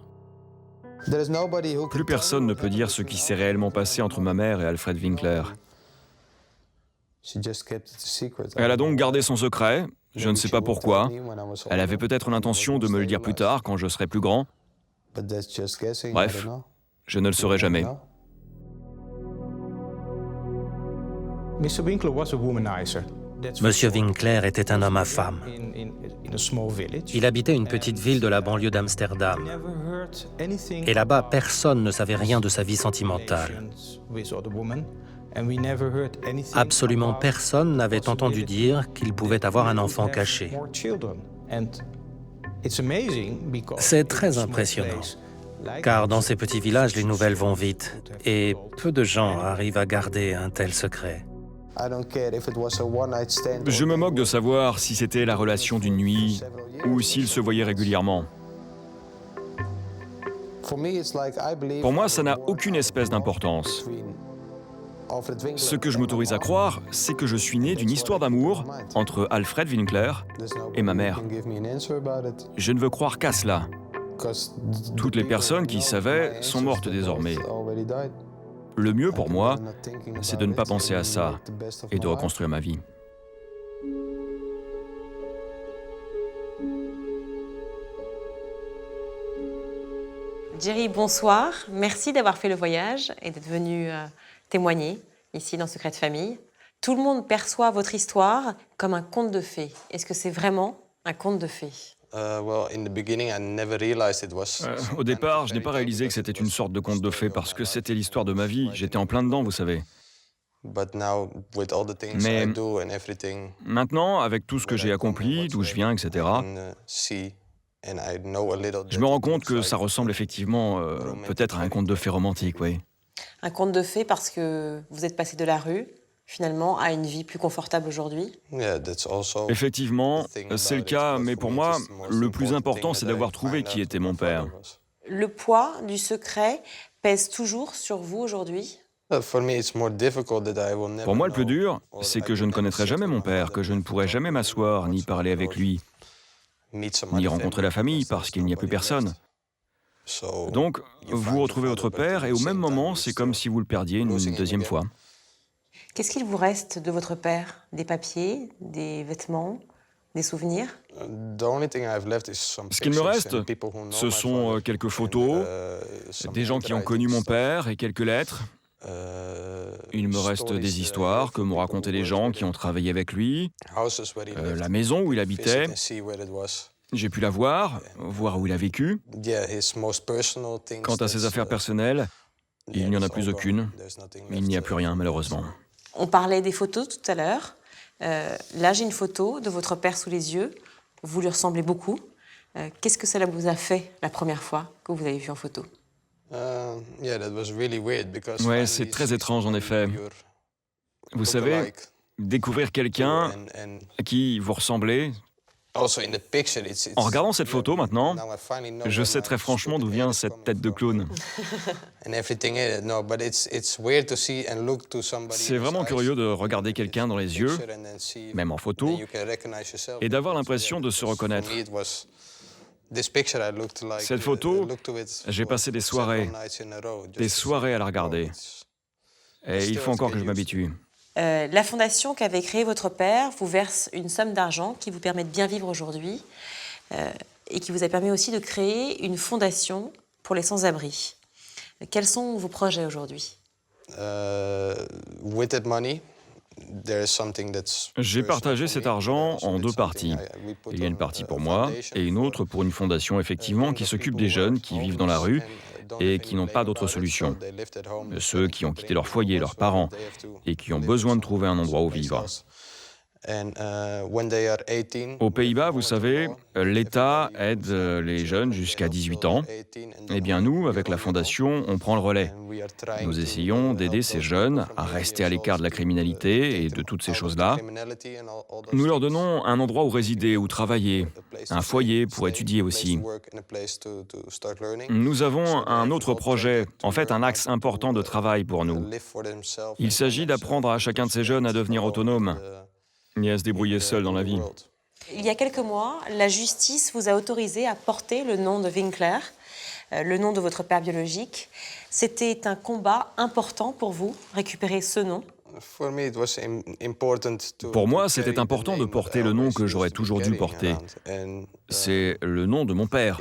Plus personne ne peut dire ce qui s'est réellement passé entre ma mère et Alfred Winkler. Elle a donc gardé son secret, je ne sais pas pourquoi. Elle avait peut-être l'intention de me le dire plus tard, quand je serai plus grand. Bref, je ne le saurai jamais. Monsieur Winkler était un homme à femme. Il habitait une petite ville de la banlieue d'Amsterdam. Et là-bas, personne ne savait rien de sa vie sentimentale. Absolument personne n'avait entendu dire qu'il pouvait avoir un enfant caché. C'est très impressionnant, car dans ces petits villages, les nouvelles vont vite, et peu de gens arrivent à garder un tel secret. Je me moque de savoir si c'était la relation d'une nuit ou s'ils se voyaient régulièrement. Pour moi, ça n'a aucune espèce d'importance. Ce que je m'autorise à croire, c'est que je suis né d'une histoire d'amour entre Alfred Winkler et ma mère. Je ne veux croire qu'à cela. Toutes les personnes qui savaient sont mortes désormais. Le mieux pour moi, c'est de ne pas penser à ça et de reconstruire ma vie. Jerry, bonsoir. Merci d'avoir fait le voyage et d'être venu témoigner ici dans Secret de famille. Tout le monde perçoit votre histoire comme un conte de fées. Est-ce que c'est vraiment un conte de fées? Au départ, je n'ai pas réalisé que c'était une sorte de conte de fées parce que c'était l'histoire de ma vie. J'étais en plein dedans, vous savez. Mais maintenant, avec tout ce que j'ai accompli, d'où je viens, etc., je me rends compte que ça ressemble effectivement peut-être à un conte de fées romantique, oui. Un conte de fées parce que vous êtes passé de la rue, finalement, à une vie plus confortable aujourd'hui? Effectivement, c'est le cas, mais pour moi, le plus important, c'est d'avoir trouvé qui était mon père. Le poids du secret pèse toujours sur vous aujourd'hui? Pour moi, le plus dur, c'est que je ne connaîtrai jamais mon père, que je ne pourrai jamais m'asseoir ni parler avec lui, ni rencontrer la famille parce qu'il n'y a plus personne. Donc, vous retrouvez votre père et au même moment, c'est comme si vous le perdiez une deuxième fois. Qu'est-ce qu'il vous reste de votre père? Des papiers, des vêtements, des souvenirs? Ce qu'il me reste, ce sont quelques photos, des gens qui ont connu mon père et quelques lettres. Il me reste des histoires que m'ont racontées les gens qui ont travaillé avec lui, la maison où il habitait. J'ai pu la voir où il a vécu. Quant à ses affaires personnelles, il n'y en a plus aucune. Il n'y a plus rien, malheureusement. On parlait des photos tout à l'heure. Là, j'ai une photo de votre père sous les yeux. Vous lui ressemblez beaucoup. Qu'est-ce que cela vous a fait la première fois que vous avez vu en photo? Ouais, c'est très étrange en effet. Vous savez, découvrir quelqu'un à qui vous ressemblez. En regardant cette photo maintenant, je sais très franchement d'où vient cette tête de clown. C'est vraiment curieux de regarder quelqu'un dans les yeux, même en photo, et d'avoir l'impression de se reconnaître. Cette photo, j'ai passé des soirées à la regarder. Et il faut encore que je m'habitue. La fondation qu'avait créée votre père vous verse une somme d'argent qui vous permet de bien vivre aujourd'hui et qui vous a permis aussi de créer une fondation pour les sans-abri. Quels sont vos projets aujourd'hui? J'ai partagé cet argent en deux parties. Il y a une partie pour moi et une autre pour une fondation, effectivement, qui s'occupe des jeunes qui vivent dans la rue et qui n'ont pas d'autre solution. Ceux qui ont quitté leur foyer, leurs parents, et qui ont besoin de trouver un endroit où vivre. Aux Pays-Bas, vous savez, l'État aide les jeunes jusqu'à 18 ans. Eh bien nous, avec la Fondation, on prend le relais. Nous essayons d'aider ces jeunes à rester à l'écart de la criminalité et de toutes ces choses-là. Nous leur donnons un endroit où résider, où travailler, un foyer pour étudier aussi. Nous avons un autre projet, en fait un axe important de travail pour nous. Il s'agit d'apprendre à chacun de ces jeunes à devenir autonome et à se débrouiller seul dans la vie. Il y a quelques mois, la justice vous a autorisé à porter le nom de Winkler, le nom de votre père biologique. C'était un combat important pour vous, récupérer ce nom? Pour moi, c'était important de porter le nom que j'aurais toujours dû porter. C'est le nom de mon père.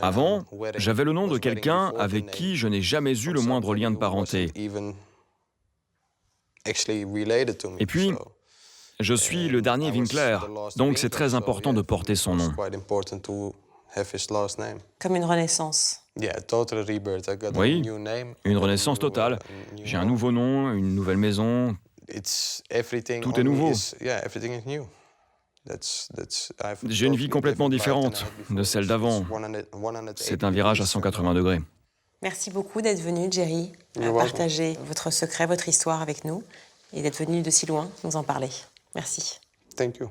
Avant, j'avais le nom de quelqu'un avec qui je n'ai jamais eu le moindre lien de parenté. Et puis, je suis le dernier Winkler, donc c'est très important de porter son nom. Comme une renaissance. Oui, une renaissance totale. J'ai un nouveau nom, une nouvelle maison. Tout est nouveau. J'ai une vie complètement différente de celle d'avant. C'est un virage à 180 degrés. Merci beaucoup d'être venu, Jerry, partager votre secret, votre histoire avec nous et d'être venu de si loin nous en parler. Merci. Thank you.